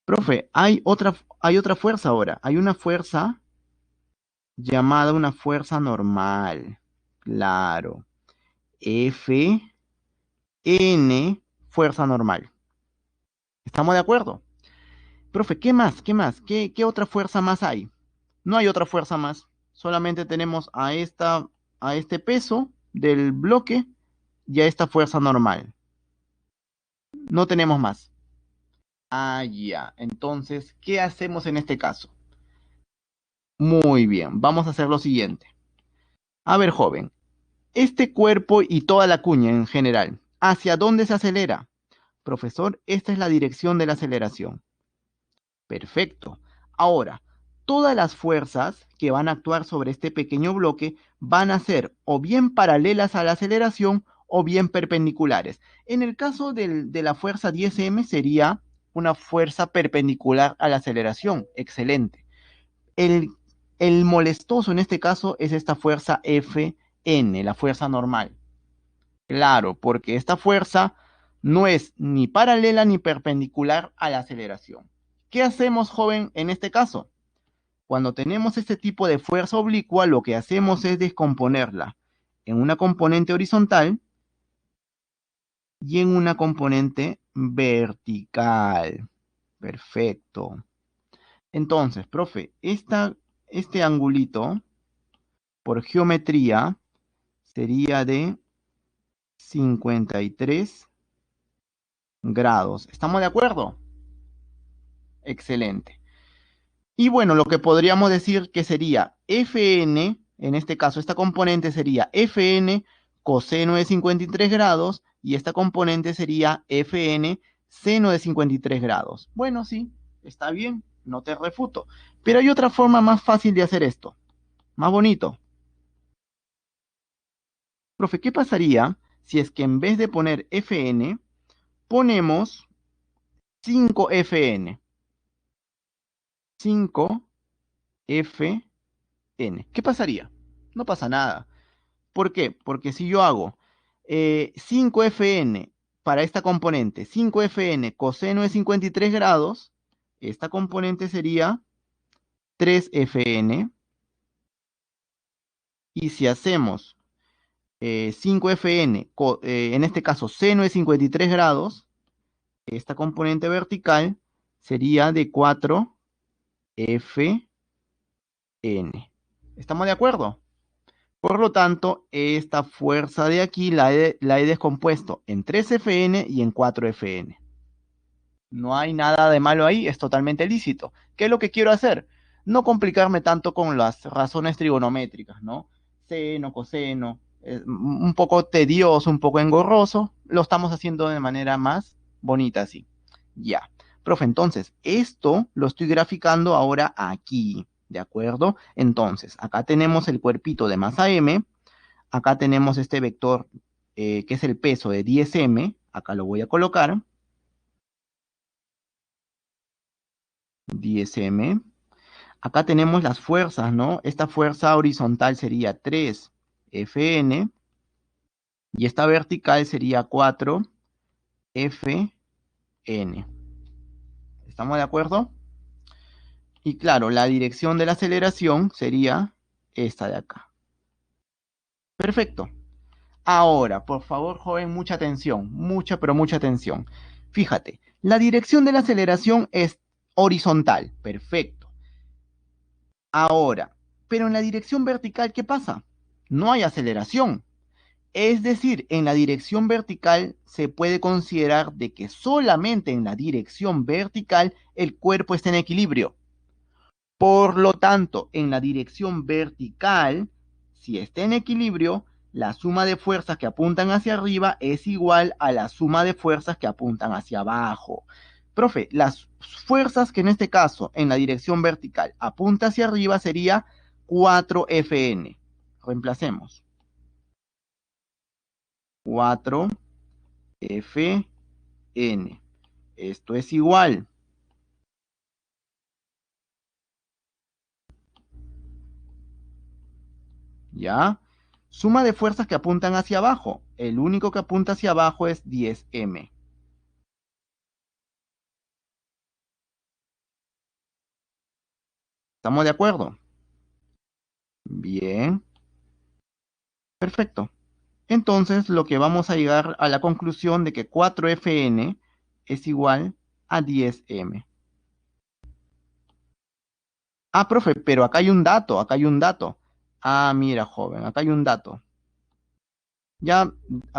profe, hay otra fuerza ahora. Hay una fuerza llamada una fuerza normal. Claro. F, N, fuerza normal. ¿Estamos de acuerdo? Profe, ¿qué más? ¿Qué más? ¿Qué otra fuerza más hay? No hay otra fuerza más. Solamente tenemos a este peso del bloque y a esta fuerza normal. No tenemos más. Ah, ya. Entonces, ¿qué hacemos en este caso? Muy bien, vamos a hacer lo siguiente. A ver, joven, este cuerpo y toda la cuña en general, ¿hacia dónde se acelera? Profesor, esta es la dirección de la aceleración. Perfecto. Ahora, todas las fuerzas que van a actuar sobre este pequeño bloque van a ser o bien paralelas a la aceleración o bien perpendiculares. En el caso de la fuerza 10m sería una fuerza perpendicular a la aceleración. Excelente. El, el molestoso en este caso es esta fuerza Fn, la fuerza normal. Claro, porque esta fuerza no es ni paralela ni perpendicular a la aceleración. ¿Qué hacemos, joven, en este caso? Cuando tenemos este tipo de fuerza oblicua, lo que hacemos es descomponerla en una componente horizontal y en una componente vertical. Perfecto. Entonces, profe, este angulito, por geometría, sería de 53 grados. ¿Estamos de acuerdo? Excelente. Y bueno, lo que podríamos decir que sería Fn, en este caso, esta componente sería Fn coseno de 53 grados y esta componente sería Fn seno de 53 grados. Bueno, sí, está bien, no te refuto. Pero hay otra forma más fácil de hacer esto, más bonito. Profe, ¿qué pasaría si es que en vez de poner Fn, ponemos 5Fn? 5Fn. ¿Qué pasaría? No pasa nada. ¿Por qué? Porque si yo hago 5Fn para esta componente, 5Fn coseno de 53 grados, esta componente sería 3Fn. Y si hacemos 5Fn, en este caso seno de 53 grados, esta componente vertical sería de 4Fn. ¿Estamos de acuerdo? Por lo tanto, esta fuerza de aquí la he descompuesto en 3Fn y en 4Fn. No hay nada de malo ahí, es totalmente lícito. ¿Qué es lo que quiero hacer? No complicarme tanto con las razones trigonométricas, ¿no? Seno, coseno, un poco tedioso, un poco engorroso. Lo estamos haciendo de manera más bonita así. Ya. Profe, entonces, esto lo estoy graficando ahora aquí, ¿de acuerdo? Entonces, acá tenemos el cuerpito de masa m. Acá tenemos este vector que es el peso de 10m. Acá lo voy a colocar. 10m. Acá tenemos las fuerzas, ¿no? Esta fuerza horizontal sería 3Fn y esta vertical sería 4Fn. ¿Estamos de acuerdo? Y claro, la dirección de la aceleración sería esta de acá. Perfecto. Ahora, por favor, joven, mucha atención, mucha, pero mucha atención. Fíjate, la dirección de la aceleración es horizontal. Perfecto. Ahora, pero en la dirección vertical, ¿qué pasa? No hay aceleración. Es decir, en la dirección vertical se puede considerar de que solamente en la dirección vertical el cuerpo está en equilibrio. Por lo tanto, en la dirección vertical, si está en equilibrio, la suma de fuerzas que apuntan hacia arriba es igual a la suma de fuerzas que apuntan hacia abajo. Profe, las fuerzas que en este caso, en la dirección vertical, apunta hacia arriba sería 4Fn. Reemplacemos. 4Fn. Esto es igual ¿Ya? Suma de fuerzas que apuntan hacia abajo. El único que apunta hacia abajo es 10M. ¿Estamos de acuerdo? Bien, perfecto. Entonces, lo que vamos a llegar a la conclusión de que 4Fn es igual a 10M. Ah, profe, pero acá hay un dato, acá hay un dato. Ah, mira, joven, acá hay un dato. Ya,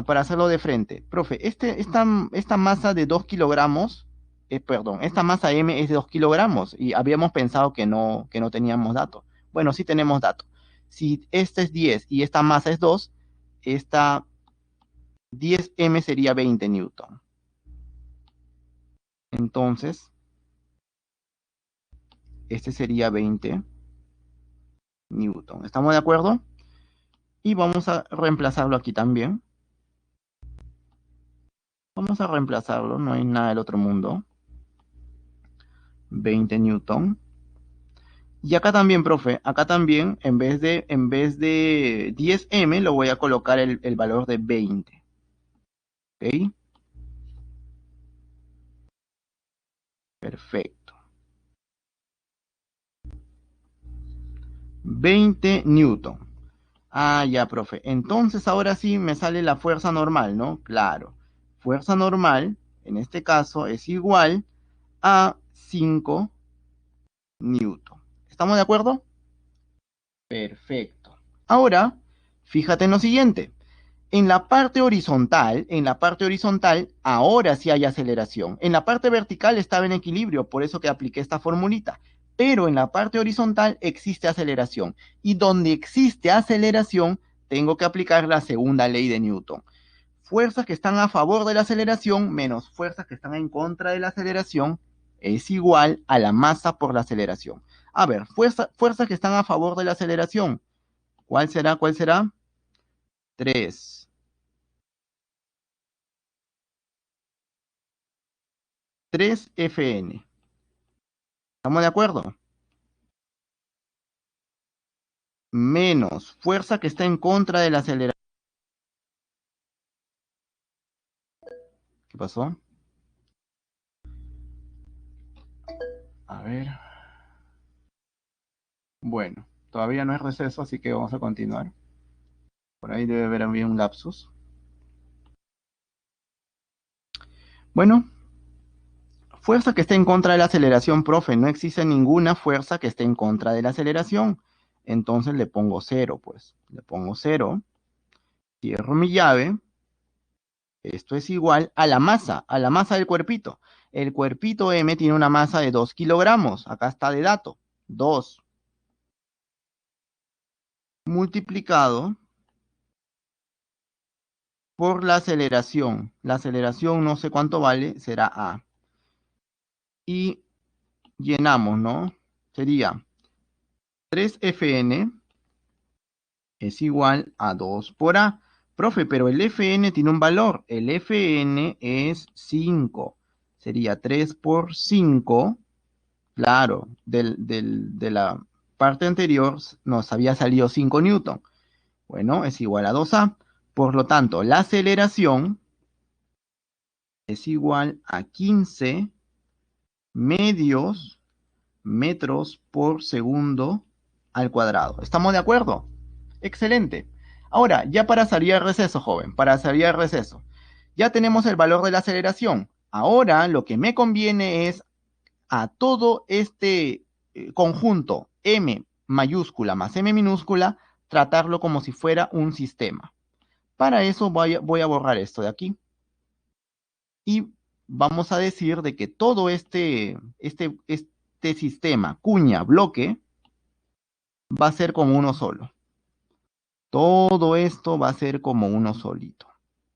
para hacerlo de frente. Profe, esta masa de 2 kilogramos, perdón, esta masa M es de 2 kilogramos y habíamos pensado que no teníamos datos. Bueno, sí tenemos datos. Si este es 10 y esta masa es 2, esta 10M sería 20 newton. Entonces, este sería 20 newton. ¿Estamos de acuerdo? Y vamos a reemplazarlo aquí también. Vamos a reemplazarlo, no hay nada del otro mundo. 20 newton. Y acá también, profe, acá también, en vez de 10M, lo voy a colocar el valor de 20. ¿Ok? Perfecto. 20 newton. Ah, ya, profe. Entonces ahora sí me sale la fuerza normal, ¿no? Claro. Fuerza normal, en este caso, es igual a 5 newton. ¿Estamos de acuerdo? Perfecto. Ahora, fíjate en lo siguiente. En la parte horizontal, ahora sí hay aceleración. En la parte vertical estaba en equilibrio, por eso que apliqué esta formulita. Pero en la parte horizontal existe aceleración. Y donde existe aceleración, tengo que aplicar la segunda ley de Newton. Fuerzas que están a favor de la aceleración menos fuerzas que están en contra de la aceleración es igual a la masa por la aceleración. A ver, fuerzas que están a favor de la aceleración. ¿Cuál será? ¿Cuál será? 3Fn. ¿Estamos de acuerdo? Menos fuerza que está en contra de la aceleración. ¿Qué pasó? A ver. Bueno, todavía no es receso, así que vamos a continuar. Por ahí debe haber habido un lapsus. Bueno, fuerza que esté en contra de la aceleración, profe. No existe ninguna fuerza que esté en contra de la aceleración. Entonces le pongo cero, pues. Le pongo cero. Cierro mi llave. Esto es igual a la masa del cuerpito. El cuerpito M tiene una masa de 2 kilogramos. Acá está de dato. 2 multiplicado por la aceleración. La aceleración no sé cuánto vale, será A. Y llenamos, ¿no? Sería 3Fn es igual a 2 por A. Profe, pero el Fn tiene un valor. El Fn es 5. Sería 3 por 5. Claro, de la parte anterior nos había salido 5 newton. Bueno, es igual a 2A. Por lo tanto, la aceleración es igual a 15 medios metros por segundo al cuadrado. ¿Estamos de acuerdo? Excelente. Ahora, ya para salir al receso, joven, para salir al receso, ya tenemos el valor de la aceleración. Ahora lo que me conviene es a todo este conjunto M mayúscula más M minúscula, tratarlo como si fuera un sistema. Para eso voy a borrar esto de aquí. Y vamos a decir de que todo este sistema, cuña, bloque, va a ser como uno solo. Todo esto va a ser como uno solito,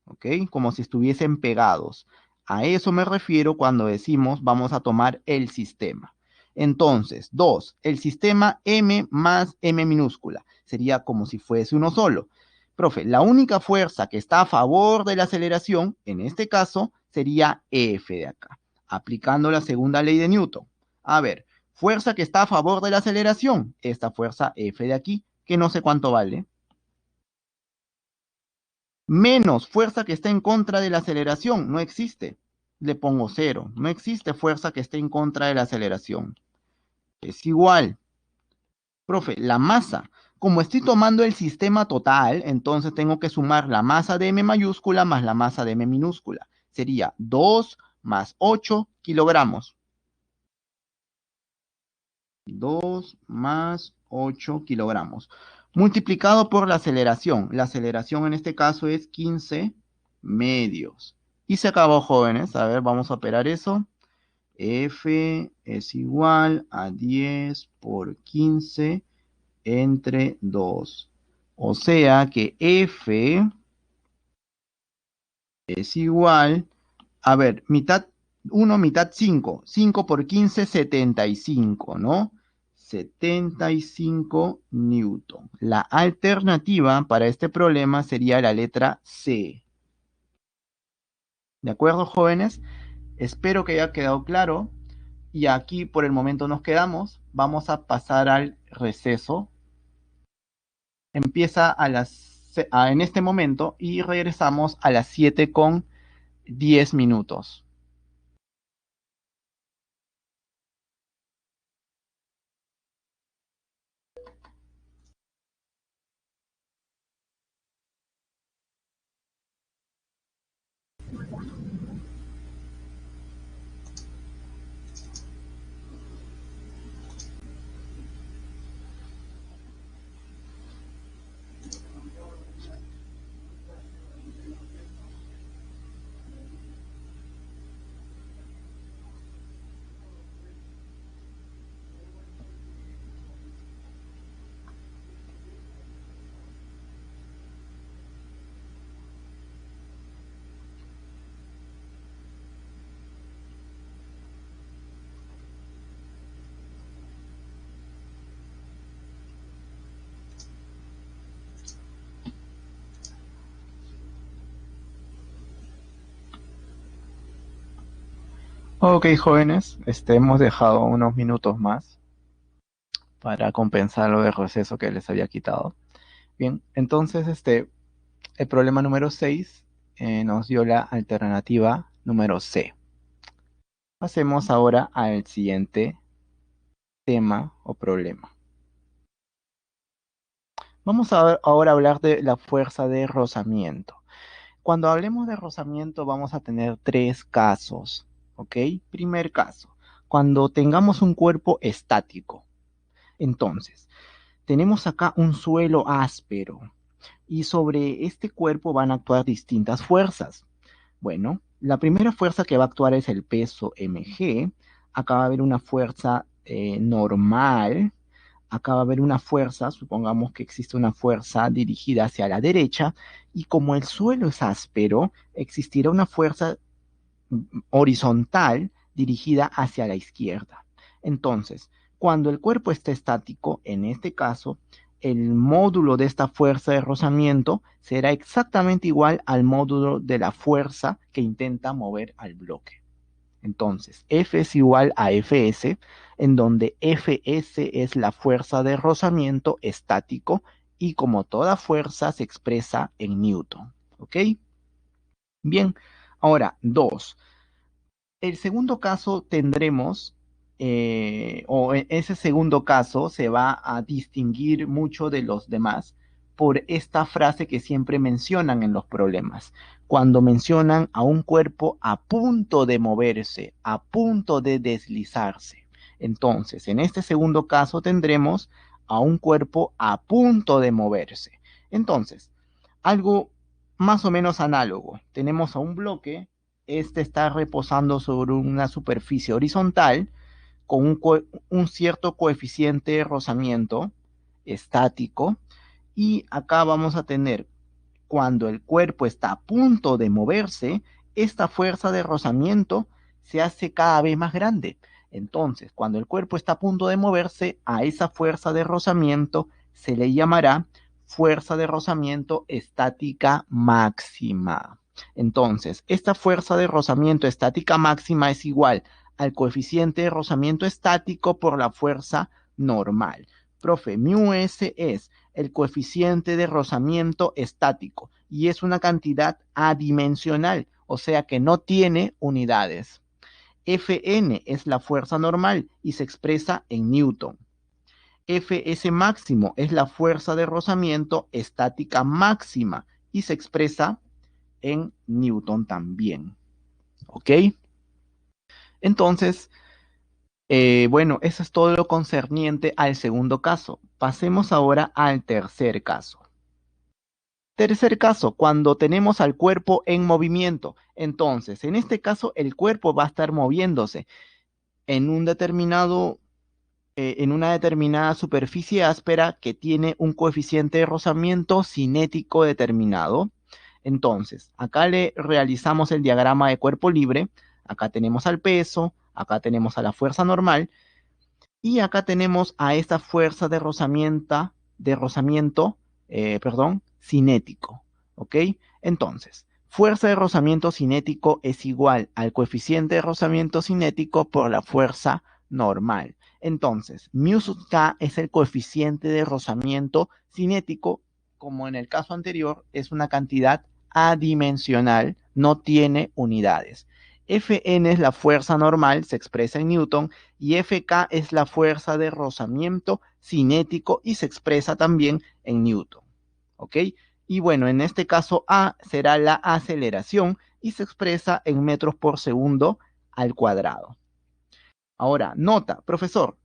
¿ok? Como si estuviesen pegados. A eso me refiero cuando decimos vamos a tomar el sistema. Entonces, 2, el sistema M más M minúscula. Sería como si fuese uno solo. Profe, la única fuerza que está a favor de la aceleración, en este caso, sería F de acá, aplicando la segunda ley de Newton. A ver, fuerza que está a favor de la aceleración, esta fuerza F de aquí, que no sé cuánto vale. Menos fuerza que está en contra de la aceleración. No existe. Le pongo 0. No existe fuerza que esté en contra de la aceleración. Es igual. Profe, la masa. Como estoy tomando el sistema total, entonces tengo que sumar la masa de M mayúscula más la masa de M minúscula. Sería 2 más 8 kilogramos. 2 más 8 kilogramos. Multiplicado por la aceleración. La aceleración en este caso es 15 medios. Y se acabó, jóvenes. A ver, vamos a operar eso. F es igual a 10 por 15 entre 2. O sea que F es igual, a ver, mitad 1, mitad 5. 5 por 15, 75, ¿no? 75 newton. La alternativa para este problema sería la letra C. ¿De acuerdo, jóvenes? Espero que haya quedado claro. Y aquí por el momento nos quedamos. Vamos a pasar al receso. Empieza en este momento y regresamos a las 7:10. Ok, jóvenes, hemos dejado unos minutos más para compensar lo de receso que les había quitado. Bien, entonces el problema número 6 nos dio la alternativa número C. Pasemos ahora al siguiente tema o problema. Vamos ahora a hablar de la fuerza de rozamiento. Cuando hablemos de rozamiento vamos a tener tres casos, ¿ok? Primer caso, cuando tengamos un cuerpo estático. Entonces, tenemos acá un suelo áspero y sobre este cuerpo van a actuar distintas fuerzas. Bueno, la primera fuerza que va a actuar es el peso mg. Acá va a haber una fuerza normal. Acá va a haber una fuerza, supongamos que existe una fuerza dirigida hacia la derecha, y como el suelo es áspero, existirá una fuerza horizontal dirigida hacia la izquierda. Entonces, cuando el cuerpo está estático, en este caso, el módulo de esta fuerza de rozamiento será exactamente igual al módulo de la fuerza que intenta mover al bloque. Entonces, F es igual a Fs, en donde Fs es la fuerza de rozamiento estático y como toda fuerza se expresa en Newton. ¿Ok? Bien, ahora, 2. El segundo caso tendremos, ese segundo caso se va a distinguir mucho de los demás por esta frase que siempre mencionan en los problemas, cuando mencionan a un cuerpo a punto de moverse, a punto de deslizarse. Entonces, en este segundo caso tendremos a un cuerpo a punto de moverse. Entonces, algo más o menos análogo. Tenemos a un bloque, este está reposando sobre una superficie horizontal con un cierto coeficiente de rozamiento estático, y acá vamos a tener, cuando el cuerpo está a punto de moverse, esta fuerza de rozamiento se hace cada vez más grande. Entonces, cuando el cuerpo está a punto de moverse, a esa fuerza de rozamiento se le llamará fuerza de rozamiento estática máxima. Entonces, esta fuerza de rozamiento estática máxima es igual al coeficiente de rozamiento estático por la fuerza normal. Profe, mu s es el coeficiente de rozamiento estático y es una cantidad adimensional, o sea que no tiene unidades. Fn es la fuerza normal y se expresa en Newton. Fs máximo es la fuerza de rozamiento estática máxima y se expresa en Newton también. ¿Ok? Entonces, bueno, eso es todo lo concerniente al segundo caso. Pasemos ahora al tercer caso. Tercer caso, cuando tenemos al cuerpo en movimiento. Entonces, en este caso, el cuerpo va a estar moviéndose en un determinado, en una determinada superficie áspera que tiene un coeficiente de rozamiento cinético determinado. Entonces, acá le realizamos el diagrama de cuerpo libre. Acá tenemos al peso, acá tenemos a la fuerza normal y acá tenemos a esta fuerza de rozamiento, cinético. ¿Ok? Entonces, fuerza de rozamiento cinético es igual al coeficiente de rozamiento cinético por la fuerza normal. Entonces, mu sub k es el coeficiente de rozamiento cinético, como en el caso anterior, es una cantidad adimensional, no tiene unidades. Fn es la fuerza normal, se expresa en Newton, y Fk es la fuerza de rozamiento cinético y se expresa también en Newton. ¿Ok? Y bueno, en este caso A será la aceleración y se expresa en metros por segundo al cuadrado. Ahora, nota, profesor,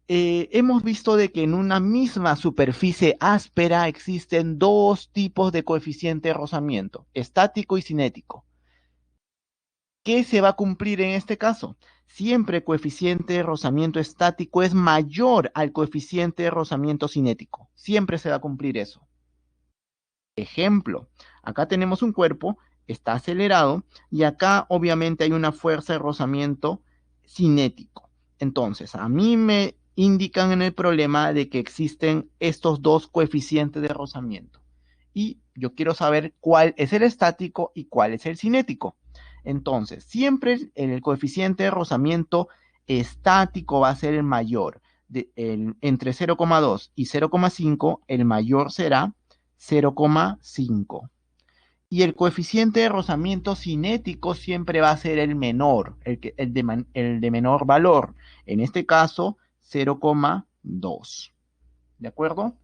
hemos visto de que en una misma superficie áspera existen dos tipos de coeficiente de rozamiento, estático y cinético. ¿Qué se va a cumplir en este caso? Siempre el coeficiente de rozamiento estático es mayor al coeficiente de rozamiento cinético. Siempre se va a cumplir eso. Ejemplo, acá tenemos un cuerpo, está acelerado y acá obviamente hay una fuerza de rozamiento cinético. Entonces, a mí me indican en el problema de que existen estos dos coeficientes de rozamiento. Y yo quiero saber cuál es el estático y cuál es el cinético. Entonces, siempre el coeficiente de rozamiento estático va a ser el mayor. Entre 0,2 y 0,5, el mayor será 0,5. Y el coeficiente de rozamiento cinético siempre va a ser el menor, el de menor valor. En este caso, 0,2. ¿De acuerdo?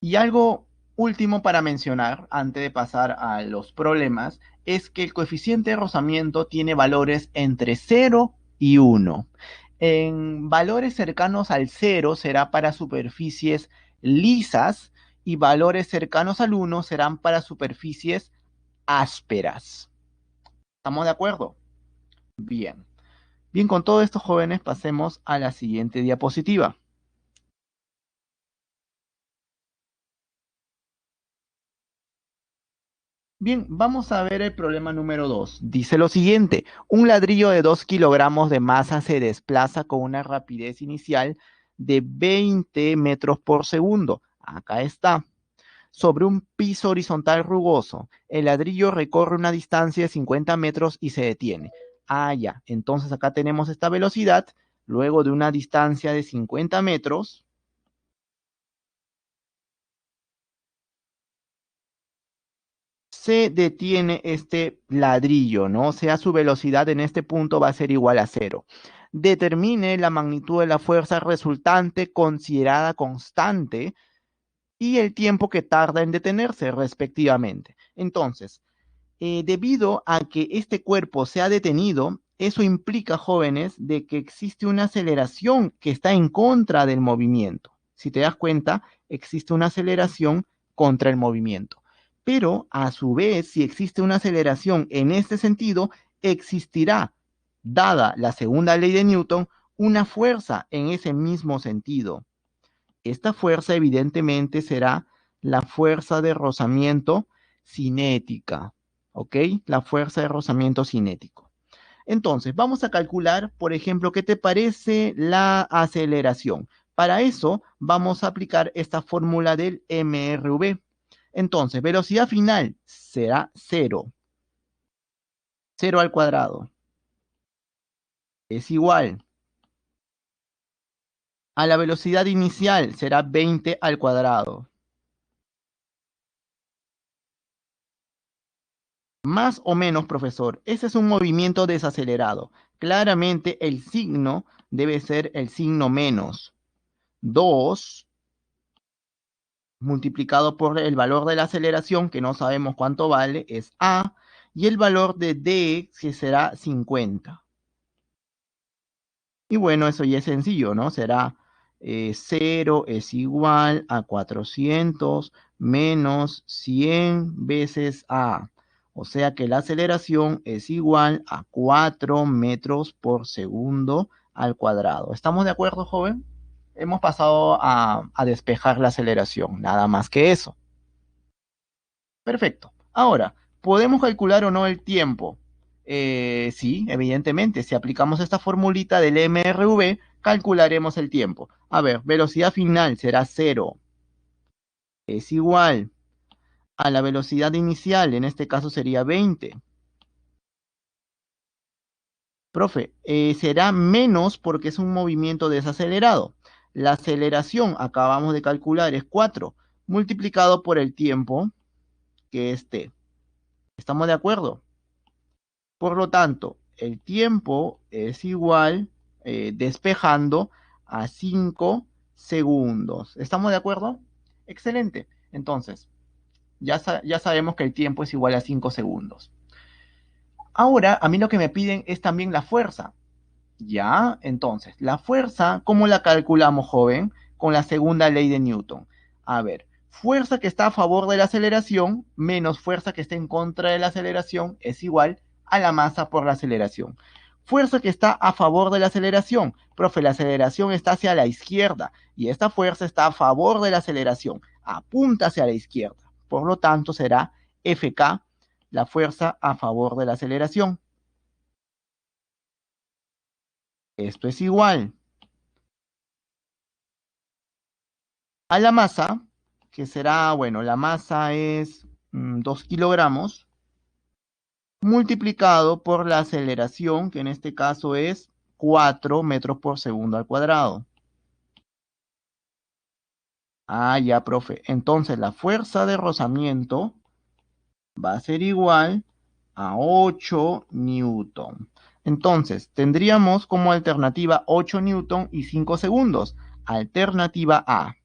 Y algo último para mencionar, antes de pasar a los problemas, es que el coeficiente de rozamiento tiene valores entre 0 y 1. En valores cercanos al 0 será para superficies lisas y valores cercanos al 1 serán para superficies ásperas. ¿Estamos de acuerdo? Bien. Bien, con todo esto, jóvenes, pasemos a la siguiente diapositiva. Bien, vamos a ver el problema número 2. Dice lo siguiente: un ladrillo de 2 kilogramos de masa se desplaza con una rapidez inicial de 20 metros por segundo. Acá está. Sobre un piso horizontal rugoso, el ladrillo recorre una distancia de 50 metros y se detiene. Ah, ya. Entonces acá tenemos esta velocidad. Luego de una distancia de 50 metros, se detiene este ladrillo, ¿no? O sea, su velocidad en este punto va a ser igual a cero. Determine la magnitud de la fuerza resultante considerada constante y el tiempo que tarda en detenerse, respectivamente. Entonces, debido a que este cuerpo se ha detenido, eso implica, jóvenes, de que existe una aceleración que está en contra del movimiento. Si te das cuenta, existe una aceleración contra el movimiento. Pero a su vez, si existe una aceleración en este sentido, existirá, dada la segunda ley de Newton, una fuerza en ese mismo sentido. Esta fuerza evidentemente será la fuerza de rozamiento cinética, ¿ok? La fuerza de rozamiento cinético. Entonces, vamos a calcular, por ejemplo, ¿qué te parece la aceleración? Para eso, vamos a aplicar esta fórmula del MRV. Entonces, velocidad final será cero. Cero al cuadrado es igual A la velocidad inicial será 20 al cuadrado. Más o menos, profesor, ese es un movimiento desacelerado. Claramente el signo debe ser el signo menos. 2 multiplicado por el valor de la aceleración, que no sabemos cuánto vale, es A, y el valor de D, que será 50. Y bueno, eso ya es sencillo, ¿no? Será 0 es igual a 400 menos 100 veces A. O sea que la aceleración es igual a 4 metros por segundo al cuadrado. ¿Estamos de acuerdo, joven? Hemos pasado a despejar la aceleración, nada más que eso. Perfecto. Ahora, ¿podemos calcular o no el tiempo? Sí, evidentemente, si aplicamos esta formulita del MRV, calcularemos el tiempo. A ver, velocidad final será 0. Es igual a la velocidad inicial, en este caso sería 20. Profe, será menos porque es un movimiento desacelerado. La aceleración, acabamos de calcular, es 4, multiplicado por el tiempo, que es t. ¿Estamos de acuerdo? Por lo tanto, el tiempo es igual, despejando, a 5 segundos. ¿Estamos de acuerdo? Excelente. Entonces, ya sabemos que el tiempo es igual a 5 segundos. Ahora, a mí lo que me piden es también la fuerza. Ya, entonces, la fuerza, ¿cómo la calculamos, joven? Con la segunda ley de Newton. A ver, fuerza que está a favor de la aceleración menos fuerza que está en contra de la aceleración es igual a la masa por la aceleración. Fuerza que está a favor de la aceleración. Profe, la aceleración está hacia la izquierda y esta fuerza está a favor de la aceleración. Apunta hacia la izquierda. Por lo tanto, será Fk, la fuerza a favor de la aceleración. Esto es igual a la masa, que será, bueno, la masa es 2 kilogramos, multiplicado por la aceleración, que en este caso es 4 metros por segundo al cuadrado. Ah, ya, profe. Entonces la fuerza de rozamiento va a ser igual a 8 newton. Entonces, tendríamos como alternativa 8 newton y 5 segundos. Alternativa A.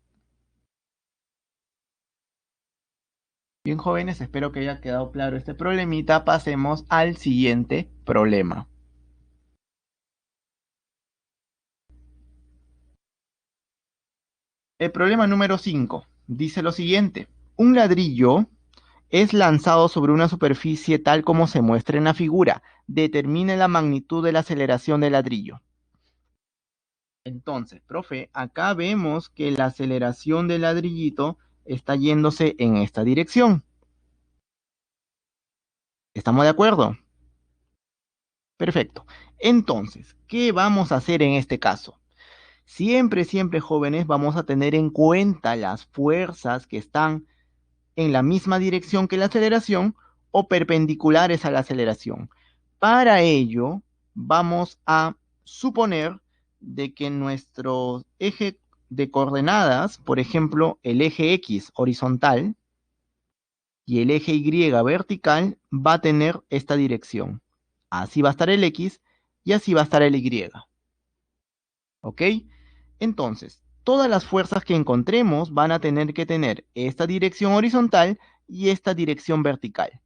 Bien, jóvenes, espero que haya quedado claro este problemita. Pasemos al siguiente problema. El problema número 5 dice lo siguiente. Un ladrillo es lanzado sobre una superficie tal como se muestra en la figura. Determine la magnitud de la aceleración del ladrillo. Entonces, profe, acá vemos que la aceleración del ladrillito está yéndose en esta dirección. ¿Estamos de acuerdo? Perfecto. Entonces, ¿qué vamos a hacer en este caso? Siempre, siempre, jóvenes, vamos a tener en cuenta las fuerzas que están en la misma dirección que la aceleración o perpendiculares a la aceleración. Para ello, vamos a suponer de que nuestro eje de coordenadas, por ejemplo, el eje X horizontal y el eje Y vertical, va a tener esta dirección. Así va a estar el X y así va a estar el Y. ¿Ok? Entonces, todas las fuerzas que encontremos van a tener que tener esta dirección horizontal y esta dirección vertical.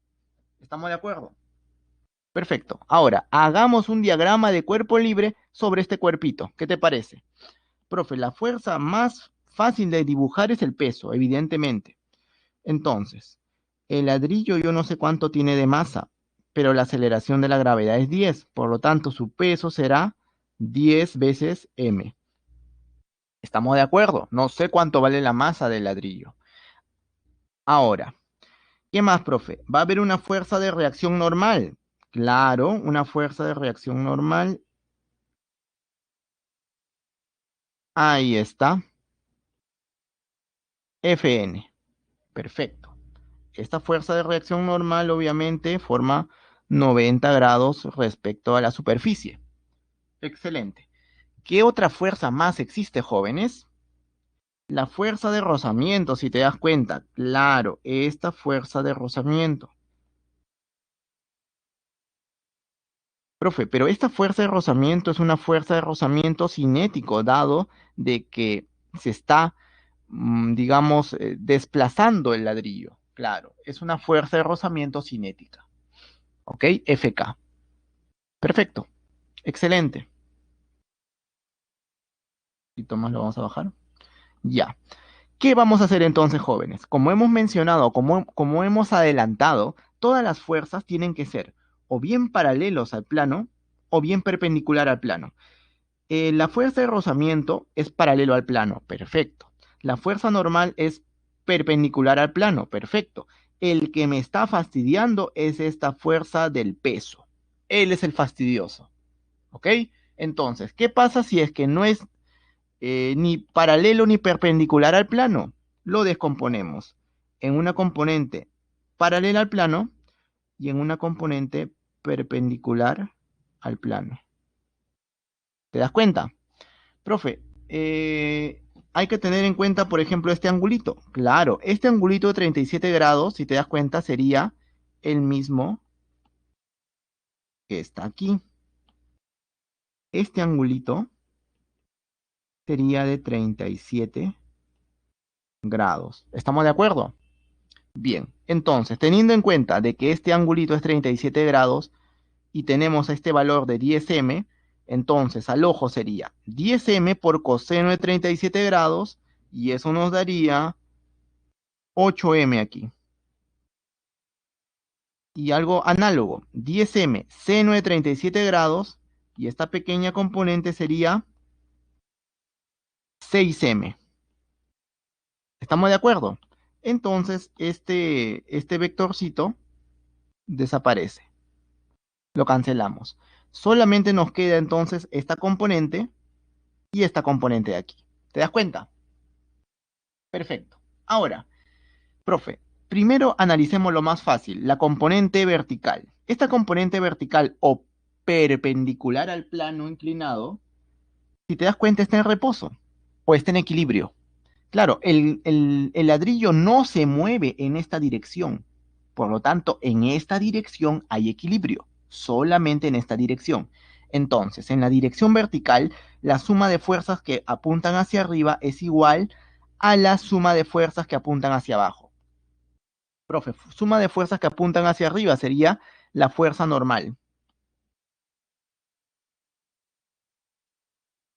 ¿Estamos de acuerdo? Perfecto. Ahora, hagamos un diagrama de cuerpo libre sobre este cuerpito. ¿Qué te parece? Profe, la fuerza más fácil de dibujar es el peso, evidentemente. Entonces, el ladrillo yo no sé cuánto tiene de masa, pero la aceleración de la gravedad es 10. Por lo tanto, su peso será 10 veces m. ¿Estamos de acuerdo? No sé cuánto vale la masa del ladrillo. Ahora, ¿qué más, profe? Va a haber una fuerza de reacción normal. Claro, una fuerza de reacción normal. Ahí está. Fn. Perfecto. Esta fuerza de reacción normal obviamente forma 90 grados respecto a la superficie. Excelente. ¿Qué otra fuerza más existe, jóvenes? La fuerza de rozamiento, si te das cuenta. Claro, esta fuerza de rozamiento. Profe, pero esta fuerza de rozamiento es una fuerza de rozamiento cinético, dado de que se está, digamos, desplazando el ladrillo. Claro, es una fuerza de rozamiento cinética. ¿Ok? FK. Perfecto. Excelente. Y Tomás lo vamos a bajar. Ya. ¿Qué vamos a hacer entonces, jóvenes? Como hemos mencionado, como hemos adelantado, todas las fuerzas tienen que ser o bien paralelos al plano o bien perpendicular al plano. La fuerza de rozamiento es paralelo al plano, perfecto. La fuerza normal es perpendicular al plano, perfecto. El que me está fastidiando es esta fuerza del peso. Él es el fastidioso, ¿ok? Entonces, ¿qué pasa si es que no es ni paralelo ni perpendicular al plano? Lo descomponemos en una componente paralela al plano y en una componente perpendicular al plano. ¿Te das cuenta? Profe, hay que tener en cuenta, por ejemplo, este angulito. Claro, este angulito de 37 grados, si te das cuenta, sería el mismo que está aquí. Este angulito sería de 37 grados. ¿Estamos de acuerdo? Bien, entonces, teniendo en cuenta de que este angulito es 37 grados y tenemos este valor de 10m, entonces al ojo sería 10m por coseno de 37 grados y eso nos daría 8m aquí. Y algo análogo, 10m seno de 37 grados y esta pequeña componente sería 6m. ¿Estamos de acuerdo? Entonces, este vectorcito desaparece. Lo cancelamos. Solamente nos queda entonces esta componente y esta componente de aquí. ¿Te das cuenta? Perfecto. Ahora, profe, primero analicemos lo más fácil, la componente vertical. Esta componente vertical o perpendicular al plano inclinado, si te das cuenta, está en reposo o está en equilibrio. Claro, el ladrillo no se mueve en esta dirección. Por lo tanto, en esta dirección hay equilibrio, solamente en esta dirección. Entonces, en la dirección vertical, la suma de fuerzas que apuntan hacia arriba es igual a la suma de fuerzas que apuntan hacia abajo. Profe, suma de fuerzas que apuntan hacia arriba sería la fuerza normal.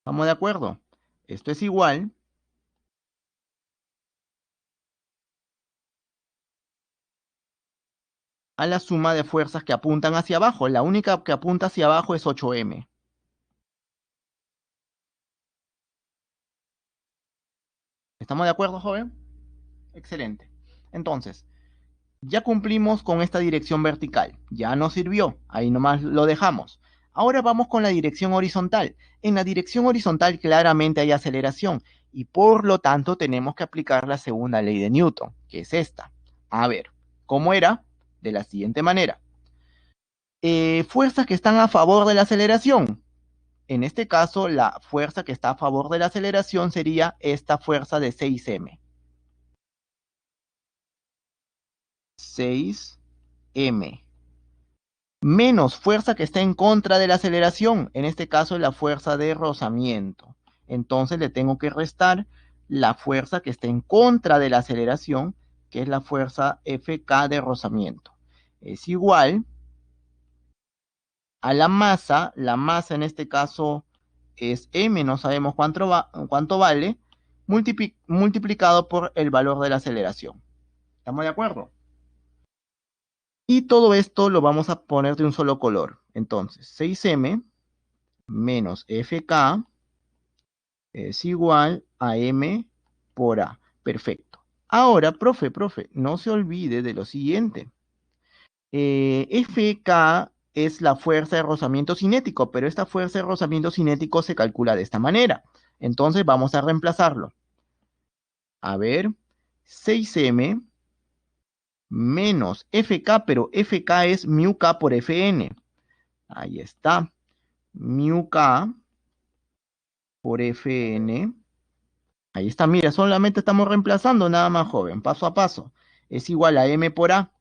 ¿Estamos de acuerdo? Esto es igual a la suma de fuerzas que apuntan hacia abajo. La única que apunta hacia abajo es 8m. ¿Estamos de acuerdo, joven? Excelente. Entonces, ya cumplimos con esta dirección vertical. Ya nos sirvió. Ahí nomás lo dejamos. Ahora vamos con la dirección horizontal. En la dirección horizontal claramente hay aceleración y por lo tanto tenemos que aplicar la segunda ley de Newton, que es esta. A ver, ¿cómo era? De la siguiente manera. Fuerzas que están a favor de la aceleración. En este caso, la fuerza que está a favor de la aceleración sería esta fuerza de 6m. 6m. Menos fuerza que está en contra de la aceleración. En este caso, la fuerza de rozamiento. Entonces le tengo que restar la fuerza que está en contra de la aceleración, que es la fuerza Fk de rozamiento. Es igual a la masa en este caso es m, no sabemos cuánto vale, multiplicado por el valor de la aceleración. ¿Estamos de acuerdo? Y todo esto lo vamos a poner de un solo color. Entonces, 6m menos Fk es igual a m por a. Perfecto. Ahora, profe, no se olvide de lo siguiente. Fk es la fuerza de rozamiento cinético, pero esta fuerza de rozamiento cinético se calcula de esta manera. Entonces vamos a reemplazarlo. A ver, 6m menos Fk, pero Fk es mu k por Fn. Ahí está. Mu k por Fn. Ahí está, mira, solamente estamos reemplazando nada más, joven, paso a paso. Es igual a m por a.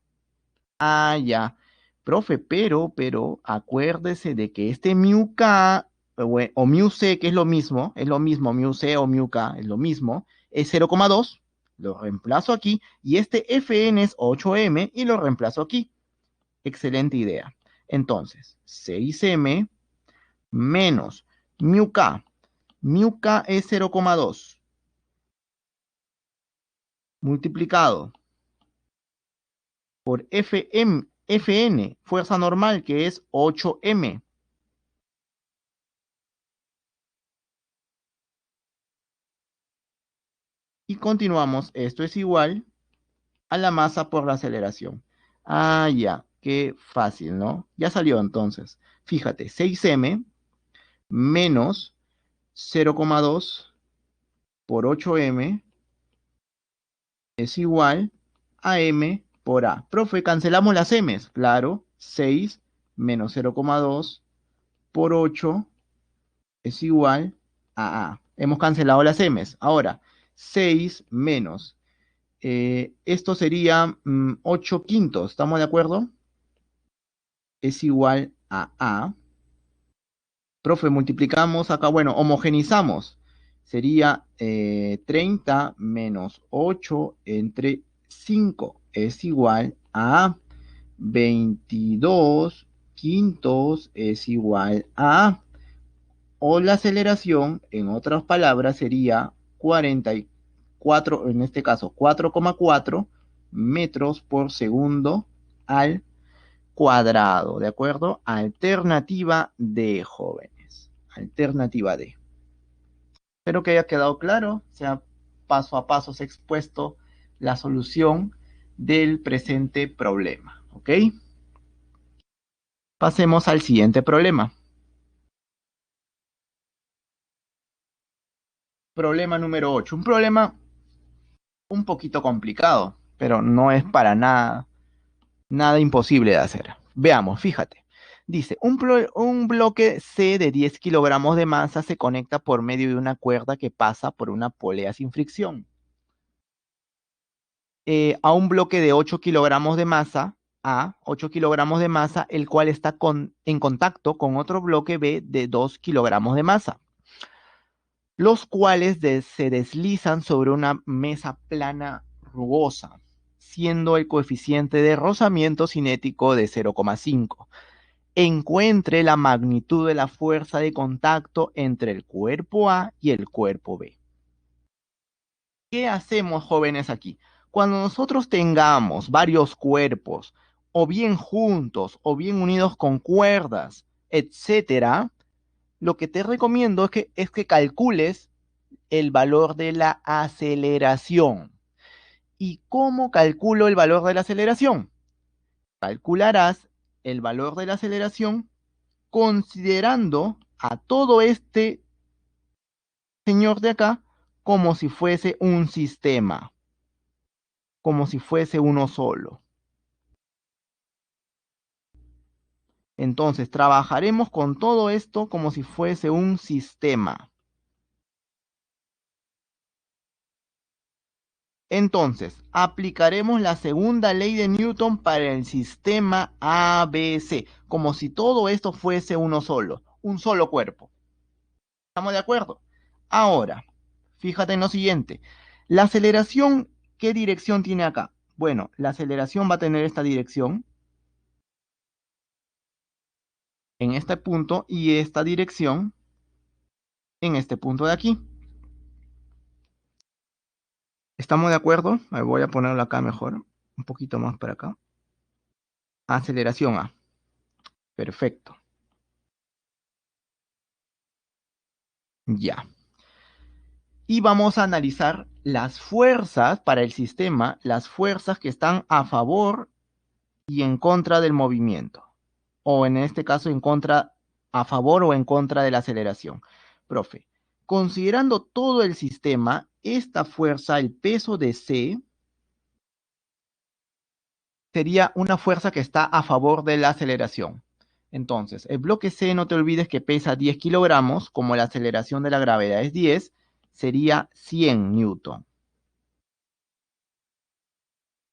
Ah, ya. Profe, pero, acuérdese de que este mu k o mu c, que es lo mismo, mu c o mu k, es lo mismo, es 0,2, lo reemplazo aquí, y este Fn es 8m y lo reemplazo aquí. Excelente idea. Entonces, 6m menos mu k es 0,2, multiplicado por Fn, fuerza normal, que es 8m. Y continuamos, esto es igual a la masa por la aceleración. Ah, ya, qué fácil, ¿no? Ya salió entonces. Fíjate, 6m menos 0,2 por 8m es igual a m por a. Profe, cancelamos las m's. Claro, 6 menos 0,2 por 8 es igual a a. Hemos cancelado las m's. Ahora, 6 menos esto sería 8 quintos, ¿estamos de acuerdo? Es igual a A. Profe, multiplicamos acá, bueno, homogenizamos. Sería 30 menos 8 entre 5 es igual a 22 quintos es igual a. O la aceleración, en otras palabras, sería 44, en este caso 4,4 metros por segundo al cuadrado, ¿de acuerdo? Alternativa D, jóvenes. Alternativa D. Espero que haya quedado claro, sea paso a paso se ha expuesto la solución del presente problema, ¿ok? Pasemos al siguiente problema. Problema número 8. Un problema un poquito complicado, pero no es para nada imposible de hacer. Veamos, fíjate. Dice, un bloque C de 10 kilogramos de masa se conecta por medio de una cuerda que pasa por una polea sin fricción. A un bloque de 8 kilogramos de masa, A, 8 kilogramos de masa, el cual está en contacto con otro bloque B de 2 kilogramos de masa, los cuales se deslizan sobre una mesa plana rugosa, siendo el coeficiente de rozamiento cinético de 0,5. Encuentre la magnitud de la fuerza de contacto entre el cuerpo A y el cuerpo B. ¿Qué hacemos, jóvenes, aquí? Cuando nosotros tengamos varios cuerpos, o bien juntos, o bien unidos con cuerdas, etcétera, lo que te recomiendo es que calcules el valor de la aceleración. ¿Y cómo calculo el valor de la aceleración? Calcularás el valor de la aceleración considerando a todo este señor de acá como si fuese un sistema, como si fuese uno solo. Entonces, trabajaremos con todo esto como si fuese un sistema. Entonces, aplicaremos la segunda ley de Newton para el sistema ABC, como si todo esto fuese uno solo, un solo cuerpo. ¿Estamos de acuerdo? Ahora, fíjate en lo siguiente. La aceleración, ¿qué dirección tiene acá? Bueno, la aceleración va a tener esta dirección en este punto y esta dirección en este punto de aquí. ¿Estamos de acuerdo? A ver, voy a ponerlo acá mejor, un poquito más para acá. Aceleración A. Perfecto. Ya. Y vamos a analizar las fuerzas para el sistema, las fuerzas que están a favor y en contra del movimiento. O en este caso, a favor o en contra de la aceleración. Profe, considerando todo el sistema, esta fuerza, el peso de C, sería una fuerza que está a favor de la aceleración. Entonces, el bloque C, no te olvides que pesa 10 kilogramos, como la aceleración de la gravedad es 10, sería 100 newton.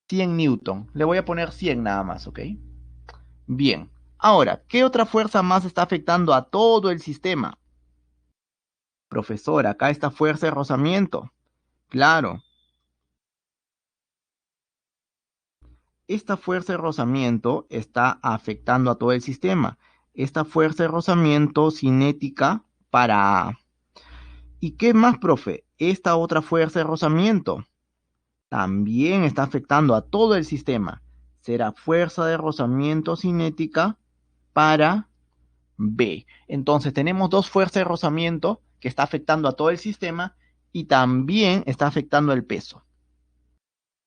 100 newton. Le voy a poner 100 nada más, ¿ok? Bien. Ahora, ¿qué otra fuerza más está afectando a todo el sistema? Profesor, acá está fuerza de rozamiento. Claro, esta fuerza de rozamiento está afectando a todo el sistema. Esta fuerza de rozamiento cinética para A. ¿Y qué más, profe? Esta otra fuerza de rozamiento también está afectando a todo el sistema. Será fuerza de rozamiento cinética para B. Entonces tenemos dos fuerzas de rozamiento que está afectando a todo el sistema y también está afectando el peso.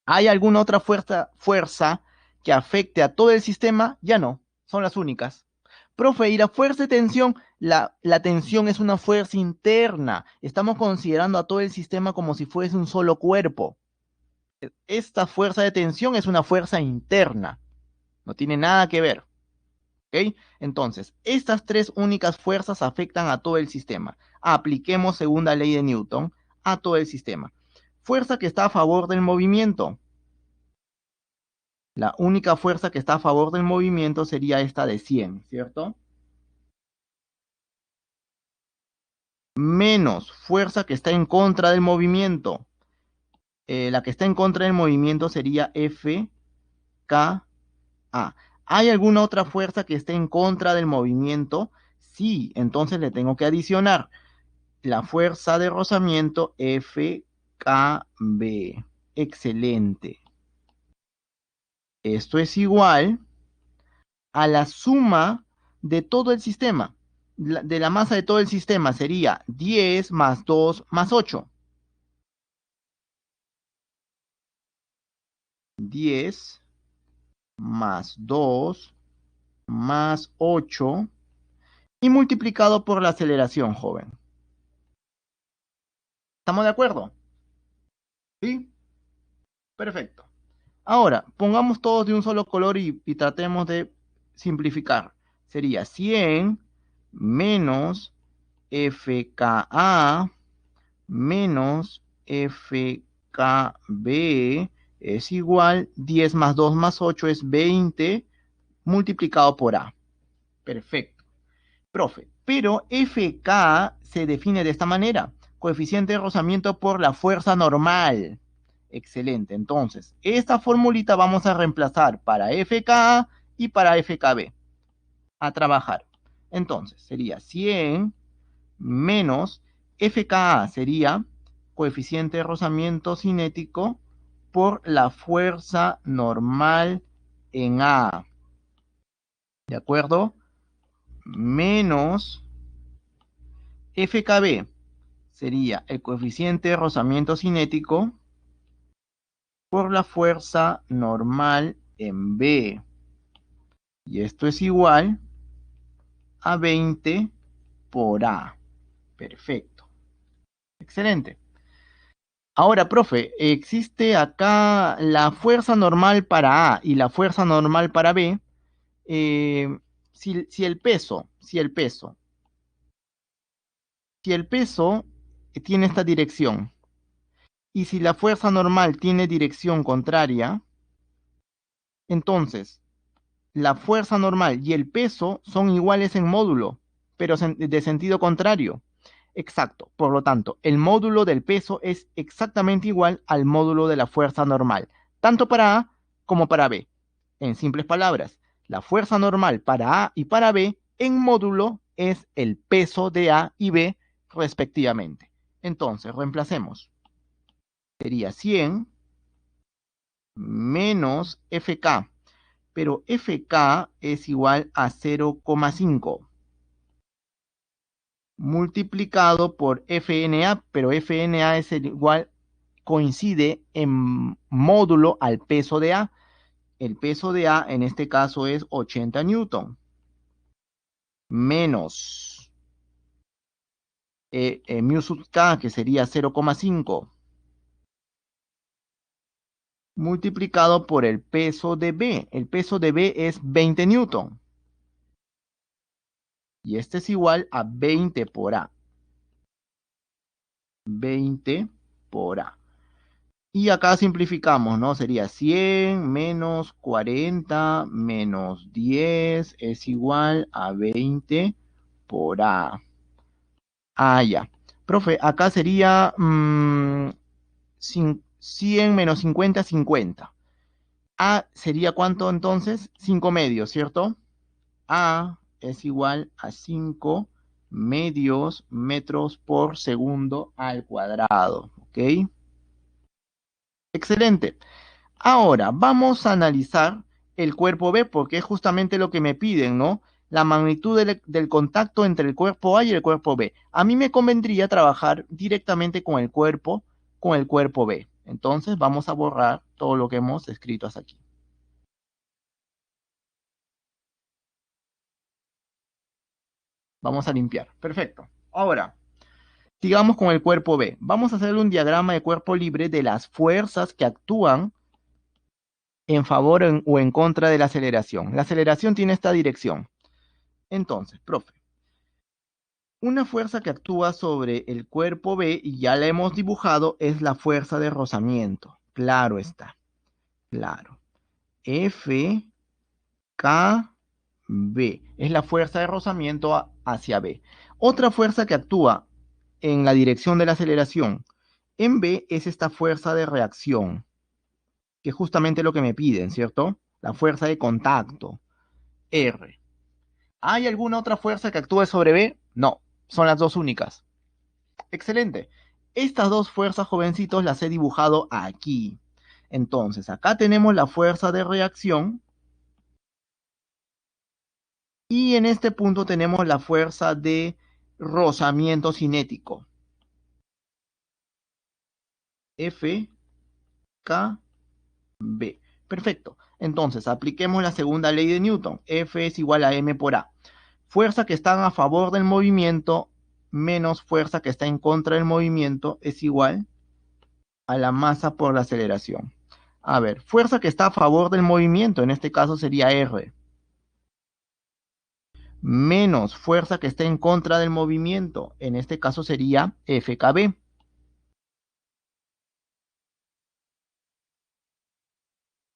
¿Hay alguna otra fuerza que afecte a todo el sistema? Ya no, son las únicas. Profe, y la fuerza de tensión, la tensión es una fuerza interna. Estamos considerando a todo el sistema como si fuese un solo cuerpo. Esta fuerza de tensión es una fuerza interna. No tiene nada que ver. ¿Ok? Entonces, estas tres únicas fuerzas afectan a todo el sistema. Apliquemos segunda ley de Newton a todo el sistema. Fuerza que está a favor del movimiento. La única fuerza que está a favor del movimiento sería esta de 100, ¿cierto? Menos fuerza que está en contra del movimiento. La que está en contra del movimiento sería FKA. ¿Hay alguna otra fuerza que esté en contra del movimiento? Sí, entonces le tengo que adicionar la fuerza de rozamiento FKB. Excelente. Esto es igual a la suma de todo el sistema. De la masa de todo el sistema sería 10 más 2 más 8. 10 más 2 más 8 y multiplicado por la aceleración, joven. ¿Estamos de acuerdo? ¿Sí? Perfecto. Ahora, pongamos todos de un solo color y tratemos de simplificar. Sería 100 menos FKA menos FKB es igual 10 más 2 más 8 es 20 multiplicado por A. Perfecto. Profe, pero FK se define de esta manera, coeficiente de rozamiento por la fuerza normal. Excelente, entonces, esta formulita vamos a reemplazar para FK y para FKB. A trabajar. Entonces, sería 100 menos FKA sería coeficiente de rozamiento cinético por la fuerza normal en A. ¿De acuerdo? Menos FKB sería el coeficiente de rozamiento cinético por la fuerza normal en B. Y esto es igual a 20 por A. Perfecto. Excelente. Ahora, profe, existe acá la fuerza normal para A y la fuerza normal para B. Si el peso tiene esta dirección y si la fuerza normal tiene dirección contraria, entonces la fuerza normal y el peso son iguales en módulo, pero de sentido contrario. Exacto. Por lo tanto, el módulo del peso es exactamente igual al módulo de la fuerza normal, tanto para A como para B. En simples palabras, la fuerza normal para A y para B en módulo es el peso de A y B respectivamente. Entonces, reemplacemos. Sería 100 menos FK, pero FK es igual a 0,5 multiplicado por FNA, pero FNA es igual, coincide en módulo al peso de A. El peso de A en este caso es 80 newton, menos mu sub K, que sería 0,5, multiplicado por el peso de B. El peso de B es 20 newton. Y este es igual a 20 por A. 20 por A. Y acá simplificamos, ¿no? Sería 100 menos 40 menos 10 es igual a 20 por A. Ah, ya. Profe, acá sería 100 menos 50, 50. A sería ¿cuánto entonces? 5 medios, ¿cierto? A es igual a 5 medios metros por segundo al cuadrado, ¿ok? Excelente. Ahora, vamos a analizar el cuerpo B, porque es justamente lo que me piden, ¿no? La magnitud del contacto entre el cuerpo A y el cuerpo B. A mí me convendría trabajar directamente con el cuerpo B. Entonces, vamos a borrar todo lo que hemos escrito hasta aquí. Vamos a limpiar. Perfecto. Ahora, sigamos con el cuerpo B. Vamos a hacer un diagrama de cuerpo libre de las fuerzas que actúan en favor o en contra de la aceleración. La aceleración tiene esta dirección. Entonces, profe, una fuerza que actúa sobre el cuerpo B, y ya la hemos dibujado, es la fuerza de rozamiento. Claro está, claro. F, K, B. Es la fuerza de rozamiento hacia B. Otra fuerza que actúa en la dirección de la aceleración en B es esta fuerza de reacción, que es justamente lo que me piden, ¿cierto? La fuerza de contacto, R. ¿Hay alguna otra fuerza que actúe sobre B? No, son las dos únicas. Excelente. Estas dos fuerzas, jovencitos, las he dibujado aquí. Entonces, acá tenemos la fuerza de reacción y en este punto tenemos la fuerza de rozamiento cinético. F, K, B. Perfecto. Entonces, apliquemos la segunda ley de Newton. F es igual a m por A. Fuerza que está a favor del movimiento menos fuerza que está en contra del movimiento es igual a la masa por la aceleración. A ver, fuerza que está a favor del movimiento, en este caso sería R, menos fuerza que está en contra del movimiento, en este caso sería FKB.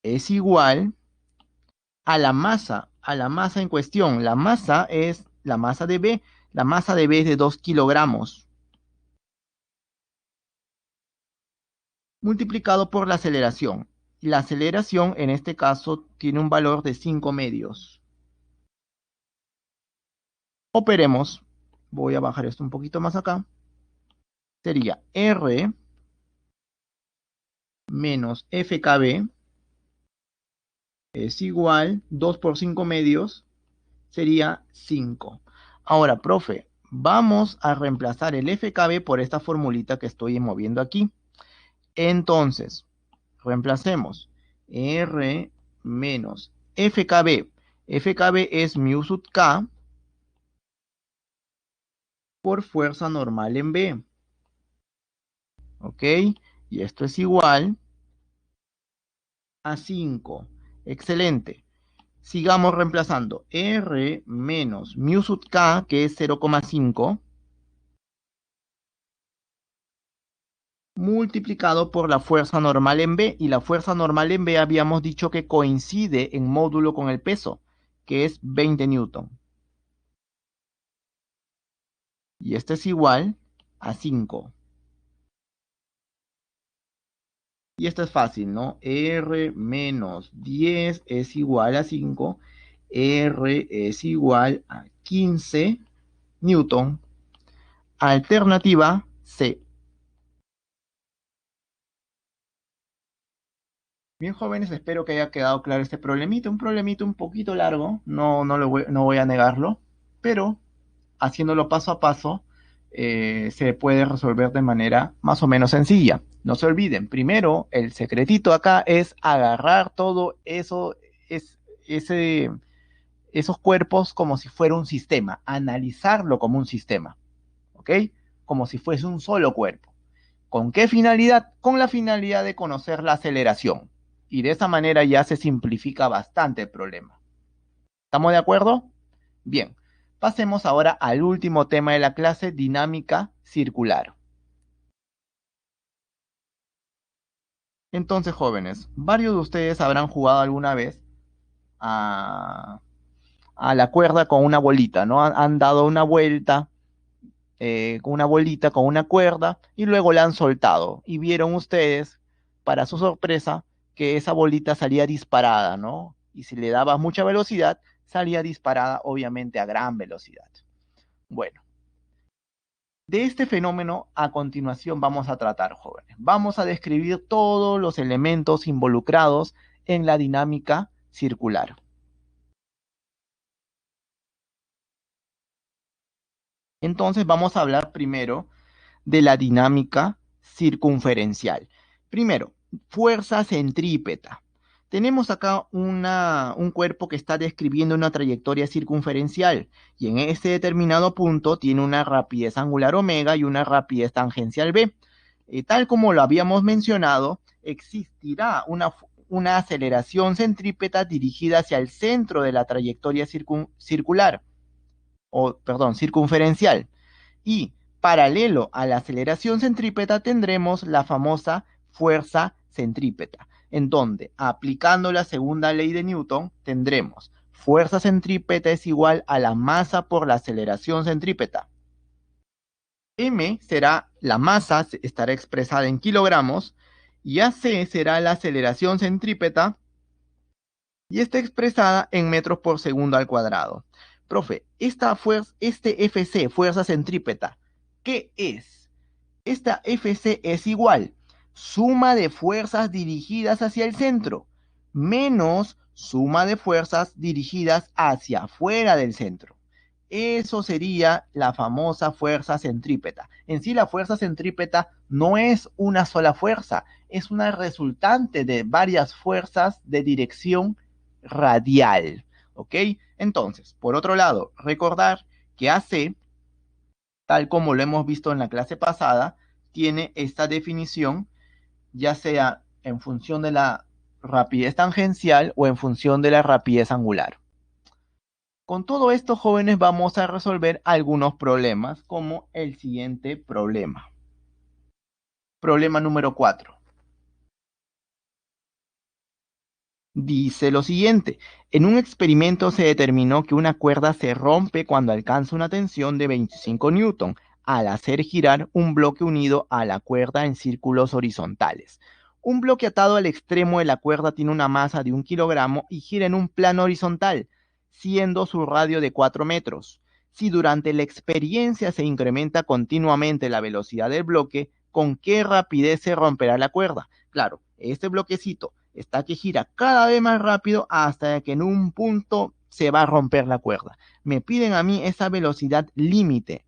Es igual a la masa en cuestión. La masa es la masa de B, la masa de B es de 2 kilogramos, multiplicado por la aceleración. La aceleración en este caso tiene un valor de 5 medios. Operemos, voy a bajar esto un poquito más acá, sería R menos FKB es igual, 2 por 5 medios, sería 5. Ahora, profe, vamos a reemplazar el FKB por esta formulita que estoy moviendo aquí. Entonces, reemplacemos R menos FKB. FKB es mu sub K por fuerza normal en B. ¿Ok? Y esto es igual a 5. Excelente. Sigamos reemplazando R menos mu sub K, que es 0,5, multiplicado por la fuerza normal en B. Y la fuerza normal en B habíamos dicho que coincide en módulo con el peso, que es 20 newton. Y este es igual a 5. Y esto es fácil, ¿no? R menos 10 es igual a 5. R es igual a 15 newton. Alternativa C. Bien, jóvenes, espero que haya quedado claro este problemita. Un problemita un poquito largo, no voy a negarlo, pero haciéndolo paso a paso se puede resolver de manera más o menos sencilla. No se olviden, primero, el secretito acá es agarrar todo eso, ese, esos cuerpos como si fuera un sistema, analizarlo como un sistema, ¿ok? Como si fuese un solo cuerpo. ¿Con qué finalidad? Con la finalidad de conocer la aceleración. Y de esa manera ya se simplifica bastante el problema. ¿Estamos de acuerdo? Bien. Pasemos ahora al último tema de la clase, dinámica circular. Entonces, jóvenes, varios de ustedes habrán jugado alguna vez a, a la cuerda con una bolita, ¿no? Han dado una vuelta con una bolita, con una cuerda, y luego la han soltado. Y vieron ustedes, para su sorpresa, que esa bolita salía disparada, ¿no? Y si le dabas mucha velocidad, salía disparada, obviamente, a gran velocidad. Bueno, de este fenómeno a continuación vamos a tratar, jóvenes. Vamos a describir todos los elementos involucrados en la dinámica circular. Entonces vamos a hablar primero de la dinámica circunferencial. Primero, fuerza centrípeta. Tenemos acá un cuerpo que está describiendo una trayectoria circunferencial y en este determinado punto tiene una rapidez angular omega y una rapidez tangencial b. Tal como lo habíamos mencionado, existirá una aceleración centrípeta dirigida hacia el centro de la trayectoria circular, o perdón, circunferencial. Y paralelo a la aceleración centrípeta tendremos la famosa fuerza centrípeta, en donde aplicando la segunda ley de Newton tendremos fuerza centrípeta es igual a la masa por la aceleración centrípeta. M será la masa, estará expresada en kilogramos, y AC será la aceleración centrípeta y está expresada en metros por segundo al cuadrado. Profe, este FC, fuerza centrípeta, ¿qué es? Esta FC es igual, suma de fuerzas dirigidas hacia el centro, menos suma de fuerzas dirigidas hacia afuera del centro. Eso sería la famosa fuerza centrípeta. En sí, la fuerza centrípeta no es una sola fuerza, es una resultante de varias fuerzas de dirección radial. ¿Ok? Entonces, por otro lado, recordar que AC, tal como lo hemos visto en la clase pasada, tiene esta definición, ya sea en función de la rapidez tangencial o en función de la rapidez angular. Con todo esto, jóvenes, vamos a resolver algunos problemas, como el siguiente problema. Problema número 4. Dice lo siguiente: en un experimento se determinó que una cuerda se rompe cuando alcanza una tensión de 25 newton al hacer girar un bloque unido a la cuerda en círculos horizontales. Un bloque atado al extremo de la cuerda tiene una masa de 1 kilogramo y gira en un plano horizontal, siendo su radio de 4 metros. Si durante la experiencia se incrementa continuamente la velocidad del bloque, ¿con qué rapidez se romperá la cuerda? Claro, este bloquecito está que gira cada vez más rápido hasta que en un punto se va a romper la cuerda. Me piden a mí esa velocidad límite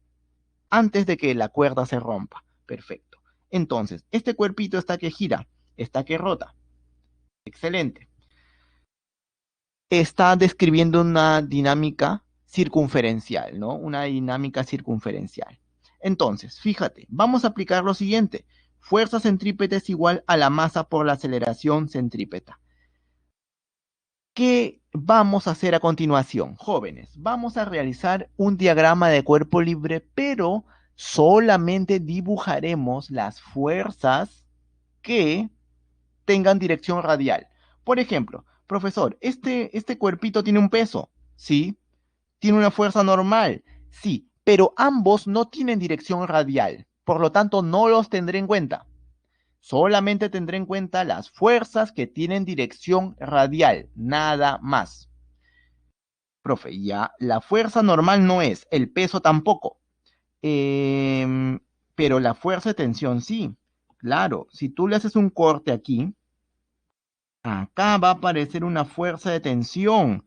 antes de que la cuerda se rompa. Perfecto. Entonces, este cuerpito está que gira, está que rota. Excelente. Está describiendo una dinámica circunferencial, ¿no? Una dinámica circunferencial. Entonces, fíjate, vamos a aplicar lo siguiente. Fuerza centrípeta es igual a la masa por la aceleración centrípeta. ¿Qué vamos a hacer a continuación, jóvenes? Vamos a realizar un diagrama de cuerpo libre, pero solamente dibujaremos las fuerzas que tengan dirección radial. Por ejemplo, profesor, este cuerpito tiene un peso, ¿sí? Tiene una fuerza normal, sí, pero ambos no tienen dirección radial. Por lo tanto, no los tendré en cuenta. Solamente tendré en cuenta las fuerzas que tienen dirección radial, nada más. Profe, ya la fuerza normal no es, el peso tampoco. Pero la fuerza de tensión sí. Claro, si tú le haces un corte aquí, acá va a aparecer una fuerza de tensión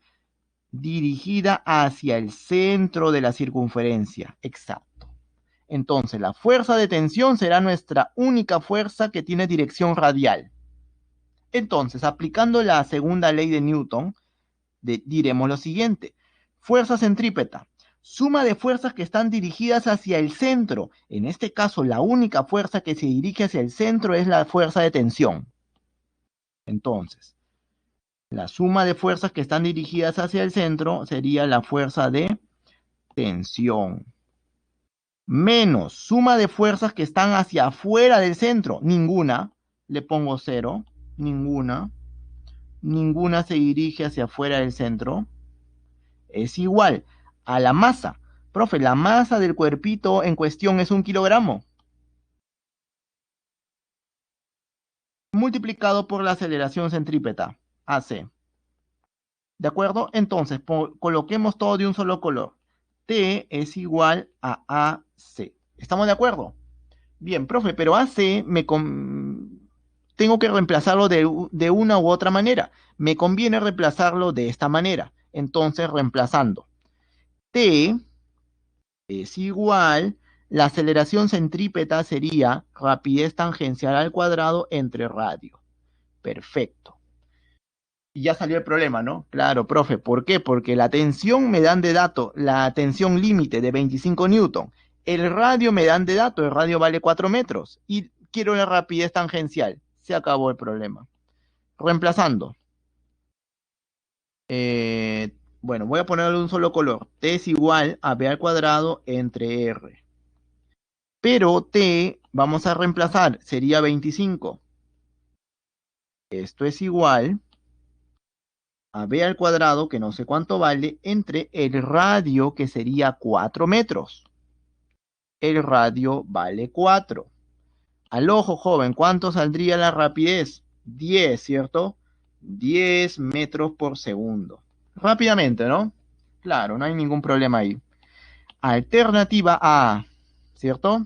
dirigida hacia el centro de la circunferencia. Exacto. Entonces, la fuerza de tensión será nuestra única fuerza que tiene dirección radial. Entonces, aplicando la segunda ley de Newton, diremos lo siguiente: fuerza centrípeta, suma de fuerzas que están dirigidas hacia el centro. En este caso, la única fuerza que se dirige hacia el centro es la fuerza de tensión. Entonces, la suma de fuerzas que están dirigidas hacia el centro sería la fuerza de tensión, menos suma de fuerzas que están hacia afuera del centro, ninguna, le pongo 0, ninguna se dirige hacia afuera del centro, es igual a la masa. Profe, la masa del cuerpito en cuestión es 1 kilogramo, multiplicado por la aceleración centrípeta, AC. ¿De acuerdo? Entonces, coloquemos todo de un solo color. T es igual a AC. ¿Estamos de acuerdo? Bien, profe, pero AC tengo que reemplazarlo de una u otra manera. Me conviene reemplazarlo de esta manera. Entonces, reemplazando. T es igual, la aceleración centrípeta sería rapidez tangencial al cuadrado entre radio. Perfecto. Y ya salió el problema, ¿no? Claro, profe, ¿por qué? Porque la tensión me dan de dato, la tensión límite de 25 newton. El radio me dan de dato, el radio vale 4 metros. Y quiero la rapidez tangencial. Se acabó el problema. Reemplazando. Bueno, voy a ponerle un solo color. T es igual a B al cuadrado entre R. Pero T, vamos a reemplazar, sería 25. Esto es igual a B al cuadrado, que no sé cuánto vale, entre el radio, que sería 4 metros. El radio vale 4. Al ojo, joven, ¿cuánto saldría la rapidez? 10, ¿cierto? 10 metros por segundo. Rápidamente, ¿no? Claro, no hay ningún problema ahí. Alternativa A, ¿cierto?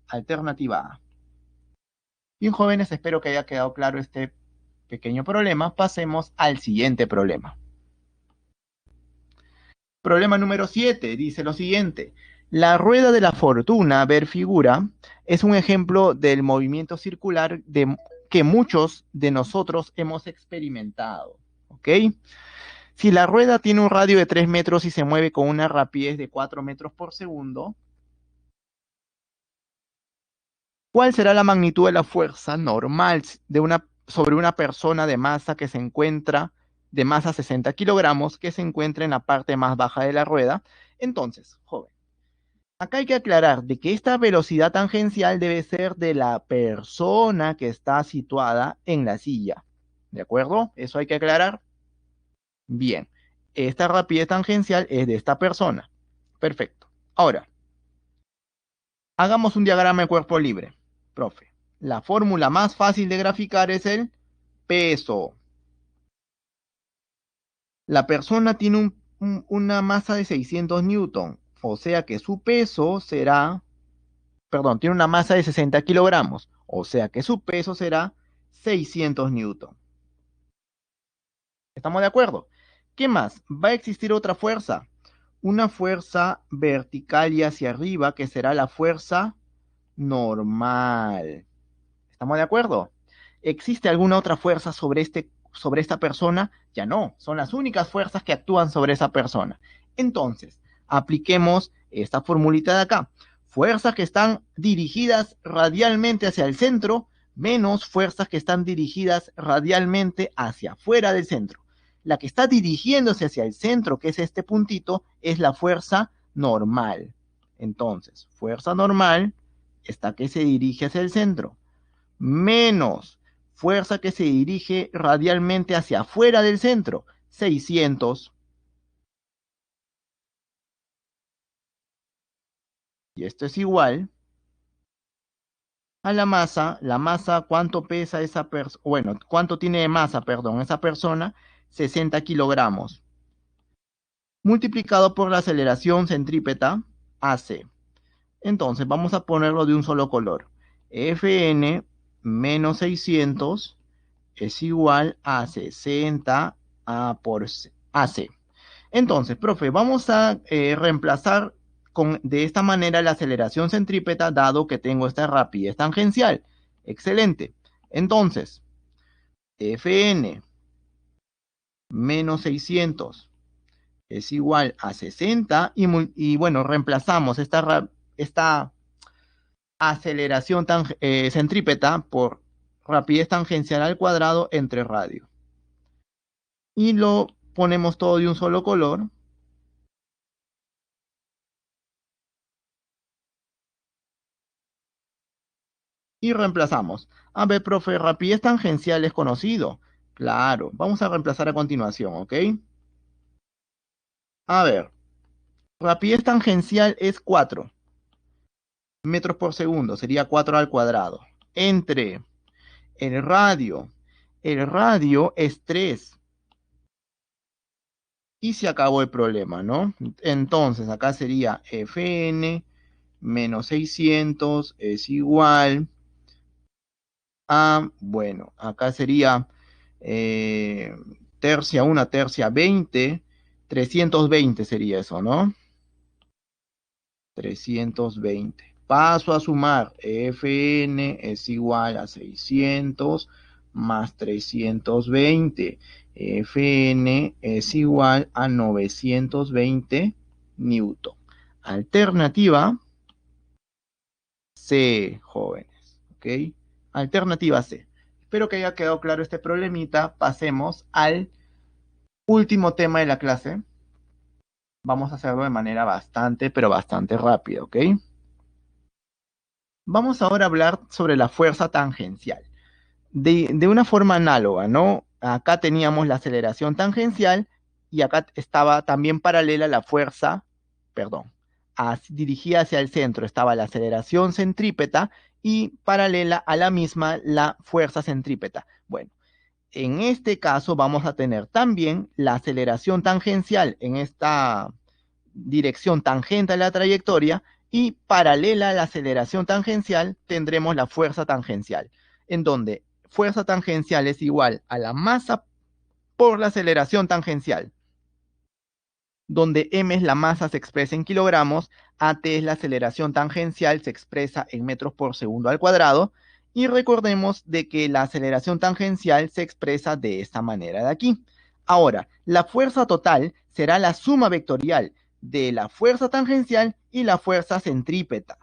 Alternativa A. Bien, jóvenes, espero que haya quedado claro este pequeño problema. Pasemos al siguiente problema. Problema número 7 dice lo siguiente. La rueda de la fortuna, ver figura, es un ejemplo del movimiento circular que muchos de nosotros hemos experimentado. ¿Ok? Si la rueda tiene un radio de 3 metros y se mueve con una rapidez de 4 metros por segundo, ¿cuál será la magnitud de la fuerza normal sobre una persona de masa que se encuentra, de masa 60 kilogramos, que se encuentra en la parte más baja de la rueda? Entonces, joven, acá hay que aclarar de que esta velocidad tangencial debe ser de la persona que está situada en la silla. ¿De acuerdo? Eso hay que aclarar. Bien, esta rapidez tangencial es de esta persona. Perfecto. Ahora, hagamos un diagrama de cuerpo libre, profe. La fórmula más fácil de graficar es el peso. La persona tiene una masa de 600 newton, o sea que su peso será, perdón, tiene una masa de 60 kilogramos, o sea que su peso será 600 newton. ¿Estamos de acuerdo? ¿Qué más? Va a existir otra fuerza, una fuerza vertical y hacia arriba, que será la fuerza normal. ¿Estamos de acuerdo? ¿Existe alguna otra fuerza sobre esta persona? Ya no, son las únicas fuerzas que actúan sobre esa persona. Entonces, apliquemos esta formulita de acá. Fuerzas que están dirigidas radialmente hacia el centro, menos fuerzas que están dirigidas radialmente hacia afuera del centro. La que está dirigiéndose hacia el centro, que es este puntito, es la fuerza normal. Entonces, fuerza normal, esta que se dirige hacia el centro, menos fuerza que se dirige radialmente hacia afuera del centro, 600. Y esto es igual a la masa, ¿cuánto pesa esa persona? Bueno, ¿cuánto tiene de masa, perdón, esa persona? 60 kilogramos. Multiplicado por la aceleración centrípeta, AC. Entonces, vamos a ponerlo de un solo color. Fn menos 600 es igual a 60 A por AC. Entonces, profe, vamos a reemplazar de esta manera la aceleración centrípeta, dado que tengo esta rapidez tangencial. Excelente. Entonces, Fn menos 600 es igual a 60 y bueno, reemplazamos esta aceleración centrípeta por rapidez tangencial al cuadrado entre radio. Y lo ponemos todo de un solo color. y reemplazamos. A ver, profe, rapidez tangencial es conocido. Claro, vamos a reemplazar a continuación, ¿ok? A ver, rapidez tangencial es 4 metros por segundo, sería 4 al cuadrado. Entre el radio, el radio es 3 y se acabó el problema, ¿no? Entonces, acá sería Fn menos 600 es igual a, bueno, acá sería eh, tercia 1, tercia 20, 320 sería eso, ¿no? 320. Paso a sumar, Fn es igual a 600 más 320. Fn es igual a 920 newton. Alternativa C, jóvenes, ¿ok? Alternativa C. Espero que haya quedado claro este problemita. Pasemos al último tema de la clase. Vamos a hacerlo de manera bastante, pero bastante rápida, ¿ok? Vamos ahora a hablar sobre la fuerza tangencial. De una forma análoga, ¿no? Acá teníamos la aceleración tangencial y acá estaba también paralela la fuerza, perdón, dirigida hacia el centro estaba la aceleración centrípeta y paralela a la misma la fuerza centrípeta. Bueno, en este caso vamos a tener también la aceleración tangencial en esta dirección tangente a la trayectoria y paralela a la aceleración tangencial tendremos la fuerza tangencial, en donde fuerza tangencial es igual a la masa por la aceleración tangencial, donde m es la masa, se expresa en kilogramos, at es la aceleración tangencial, se expresa en metros por segundo al cuadrado, y recordemos de que la aceleración tangencial se expresa de esta manera de aquí. Ahora, la fuerza total será la suma vectorial de la fuerza tangencial y la fuerza centrípeta.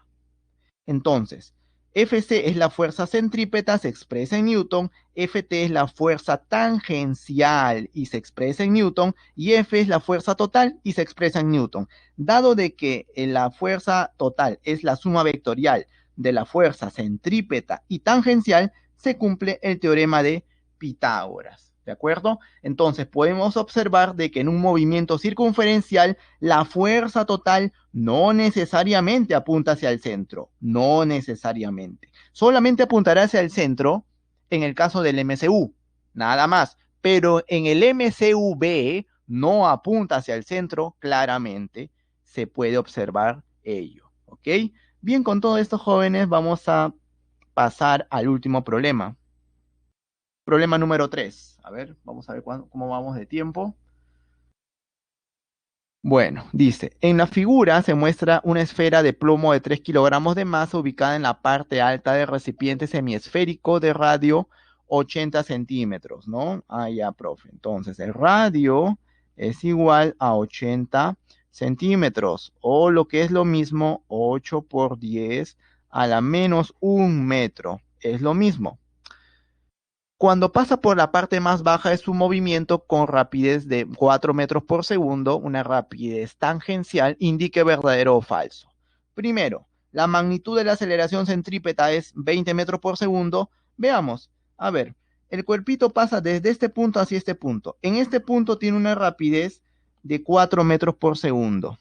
Entonces, Fc es la fuerza centrípeta, se expresa en Newton, Ft es la fuerza tangencial y se expresa en Newton, y F es la fuerza total y se expresa en Newton. Dado de que la fuerza total es la suma vectorial de la fuerza centrípeta y tangencial, se cumple el teorema de Pitágoras. ¿De acuerdo? Entonces podemos observar de que en un movimiento circunferencial la fuerza total no necesariamente apunta hacia el centro, no necesariamente. Solamente apuntará hacia el centro en el caso del MCU, nada más. Pero en el MCUB no apunta hacia el centro, claramente se puede observar ello. ¿Ok? Bien, con todo esto, jóvenes, vamos a pasar al último problema. Problema número 3. A ver, vamos a ver cómo vamos de tiempo. Bueno, dice, en la figura se muestra una esfera de plomo de 3 kilogramos de masa ubicada en la parte alta del recipiente semiesférico de radio 80 centímetros, ¿no? Ah, ya, profe. Entonces, el radio es igual a 80 centímetros, o lo que es lo mismo, 8 por 10 a la menos 1 metro. Es lo mismo. Cuando pasa por la parte más baja de su movimiento con rapidez de 4 metros por segundo, una rapidez tangencial, indique verdadero o falso. Primero, la magnitud de la aceleración centrípeta es 20 metros por segundo. Veamos, a ver, el cuerpito pasa desde este punto hacia este punto. En este punto tiene una rapidez de 4 metros por segundo.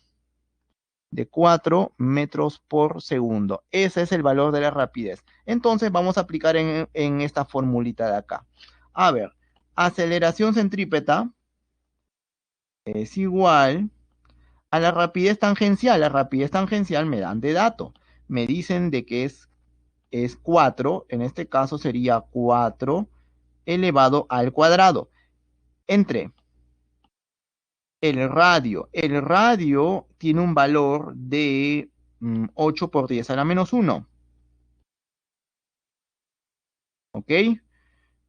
De 4 metros por segundo. Ese es el valor de la rapidez. Entonces vamos a aplicar en esta formulita de acá. A ver, aceleración centrípeta es igual a la rapidez tangencial. La rapidez tangencial me dan de dato. Me dicen de que es 4, en este caso sería 4 elevado al cuadrado. Entre el radio. El radio tiene un valor de 8 por 10 a la menos 1. ¿Ok?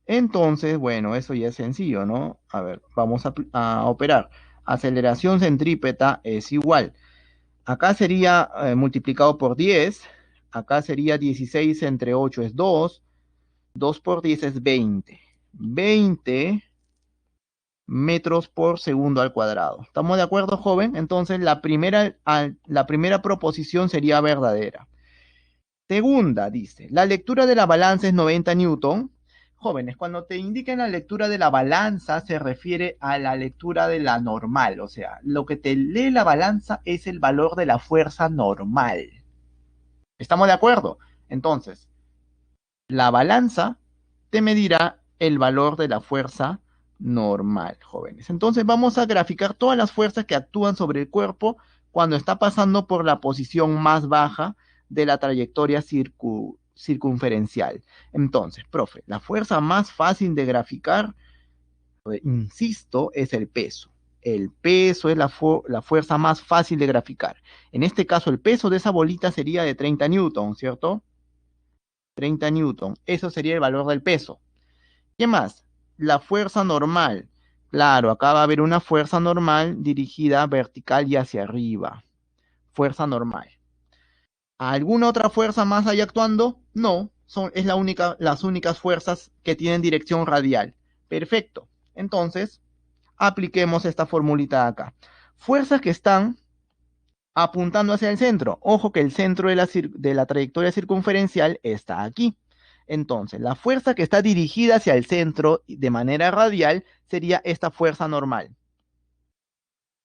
Entonces, bueno, eso ya es sencillo, ¿no? A ver, vamos a operar. Aceleración centrípeta es igual. Acá sería multiplicado por 10. Acá sería 16 entre 8 es 2. 2 por 10 es 20. 20 metros por segundo al cuadrado. ¿Estamos de acuerdo, joven? Entonces, la primera proposición sería verdadera. Segunda, dice, la lectura de la balanza es 90 newton. Jóvenes, cuando te indican la lectura de la balanza se refiere a la lectura de la normal, o sea, lo que te lee la balanza es el valor de la fuerza normal. ¿Estamos de acuerdo? Entonces, la balanza te medirá el valor de la fuerza normal, jóvenes. Entonces vamos a graficar todas las fuerzas que actúan sobre el cuerpo cuando está pasando por la posición más baja de la trayectoria circunferencial. Entonces, profe, la fuerza más fácil de graficar, insisto, es el peso. El peso es la fuerza más fácil de graficar. En este caso, el peso de esa bolita sería de 30 newton, ¿cierto? 30 newton. Eso sería el valor del peso. ¿Qué más? La fuerza normal. Claro, acá va a haber una fuerza normal dirigida vertical y hacia arriba. Fuerza normal. ¿Alguna otra fuerza más ahí actuando? No, es las únicas fuerzas que tienen dirección radial. Perfecto. Entonces, apliquemos esta formulita de acá. Fuerzas que están apuntando hacia el centro. Ojo que el centro de la trayectoria circunferencial está aquí. Entonces, la fuerza que está dirigida hacia el centro de manera radial sería esta fuerza normal.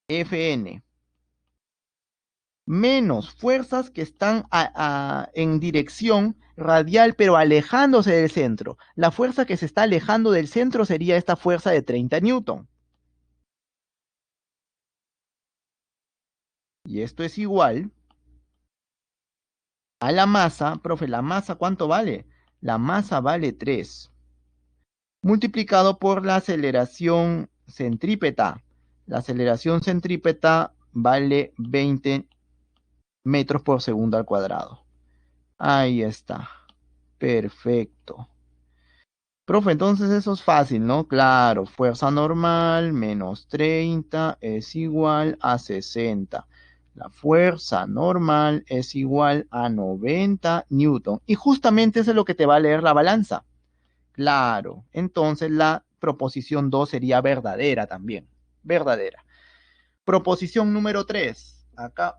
Fn. Menos fuerzas que están en dirección radial, pero alejándose del centro. La fuerza que se está alejando del centro sería esta fuerza de 30 newton. Y esto es igual a la masa. Profe, ¿la masa cuánto vale? La masa vale 3. Multiplicado por la aceleración centrípeta. La aceleración centrípeta vale 20 metros por segundo al cuadrado. Ahí está. Perfecto. Profe, entonces eso es fácil, ¿no? Claro, fuerza normal menos 30 es igual a 60. La fuerza normal es igual a 90 newton. Y justamente eso es lo que te va a leer la balanza. Claro, entonces la proposición 2 sería verdadera también. Verdadera. Proposición número 3. Acá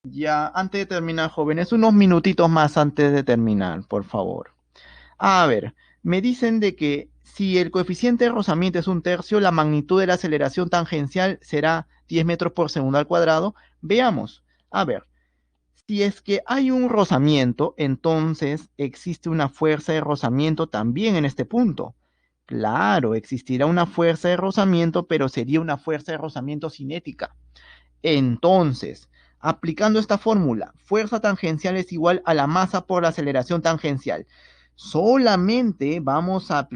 ya, antes de terminar, jóvenes, unos minutitos más antes de terminar, por favor. A ver, me dicen de que si el coeficiente de rozamiento es 1/3, la magnitud de la aceleración tangencial será 10 metros por segundo al cuadrado. Veamos. A ver, si es que hay un rozamiento, entonces existe una fuerza de rozamiento también en este punto. Claro, existirá una fuerza de rozamiento, pero sería una fuerza de rozamiento cinética. Entonces, aplicando esta fórmula, fuerza tangencial es igual a la masa por la aceleración tangencial. Solamente vamos a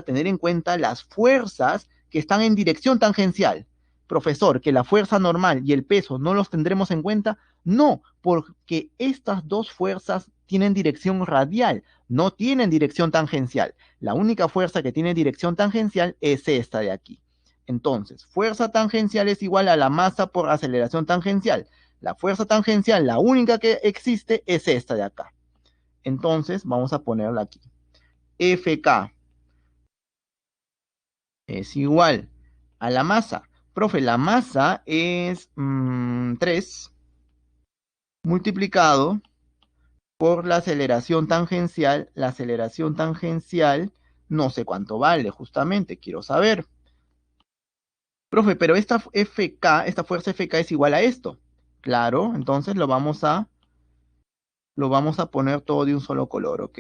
tener en cuenta las fuerzas que están en dirección tangencial. Profesor, que la fuerza normal y el peso no los tendremos en cuenta. No, porque estas dos fuerzas tienen dirección radial, no tienen dirección tangencial. La única fuerza que tiene dirección tangencial es esta de aquí. Entonces, fuerza tangencial es igual a la masa por aceleración tangencial. La fuerza tangencial, la única que existe, es esta de acá. Entonces, vamos a ponerla aquí. Fk es igual a la masa. Profe, la masa es 3 multiplicado por la aceleración tangencial. La aceleración tangencial no sé cuánto vale, justamente, quiero saber. Profe, pero esta fuerza Fk es igual a esto. Claro, entonces lo vamos a poner todo de un solo color, ¿ok?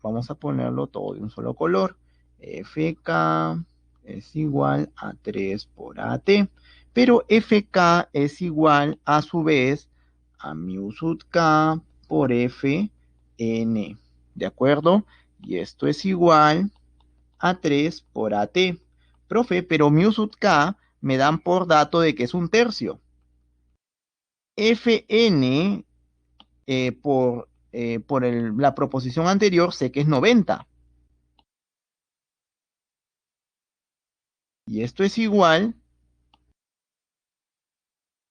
Vamos a ponerlo todo de un solo color. Fk es igual a 3 por AT. Pero Fk es igual a su vez a mu sub k por Fn. ¿De acuerdo? Y esto es igual a 3 por AT. Profe, pero mu sub k me dan por dato de que es 1/3. Fn por la proposición anterior sé que es 90. Y esto es igual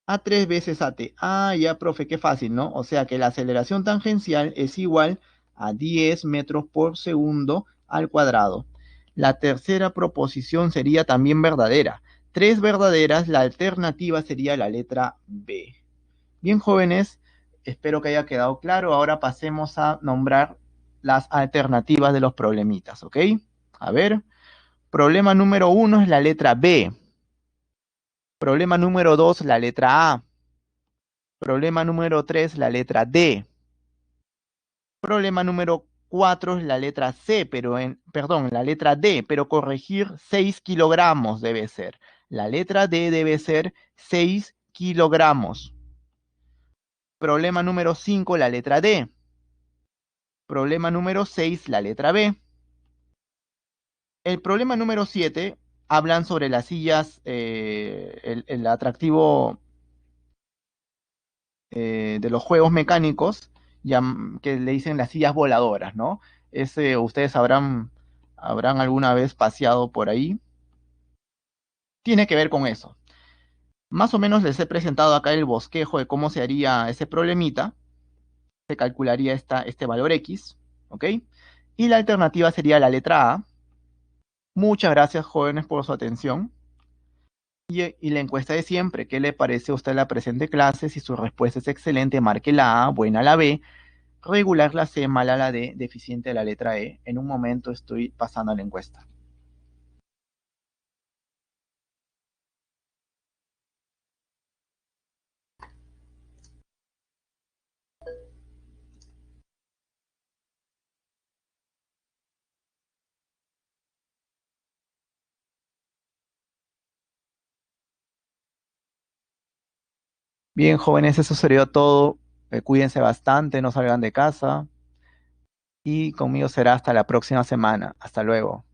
a 3 veces AT. Ah, ya, profe, qué fácil, ¿no? O sea que la aceleración tangencial es igual a 10 metros por segundo al cuadrado. La tercera proposición sería también verdadera. 3 verdaderas, la alternativa sería la letra B. Bien, jóvenes, Espero que haya quedado claro. Ahora pasemos a nombrar las alternativas de los problemitas, ¿ok? A ver, problema número uno es la letra B. Problema número 2, la letra A. Problema número 3, la letra D. Problema número 4 es la letra C, perdón, la letra D, pero corregir 6 kilogramos debe ser. La letra D debe ser 6 kilogramos. Problema número 5, la letra D. Problema número 6, la letra B. El problema número 7 hablan sobre las sillas, el atractivo de los juegos mecánicos, que le dicen las sillas voladoras, ¿no? Ustedes habrán alguna vez paseado por ahí. Tiene que ver con eso. Más o menos les he presentado acá el bosquejo de cómo se haría ese problemita. Se calcularía este valor X, ¿ok? Y la alternativa sería la letra A. Muchas gracias, jóvenes, por su atención. Y la encuesta de siempre, ¿qué le parece a usted la presente clase? Si su respuesta es excelente, marque la A, buena la B, regular la C, mala la D, deficiente la letra E. En un momento estoy pasando a la encuesta. Bien, jóvenes, eso sería todo. Cuídense bastante, no salgan de casa. Y conmigo será hasta la próxima semana. Hasta luego.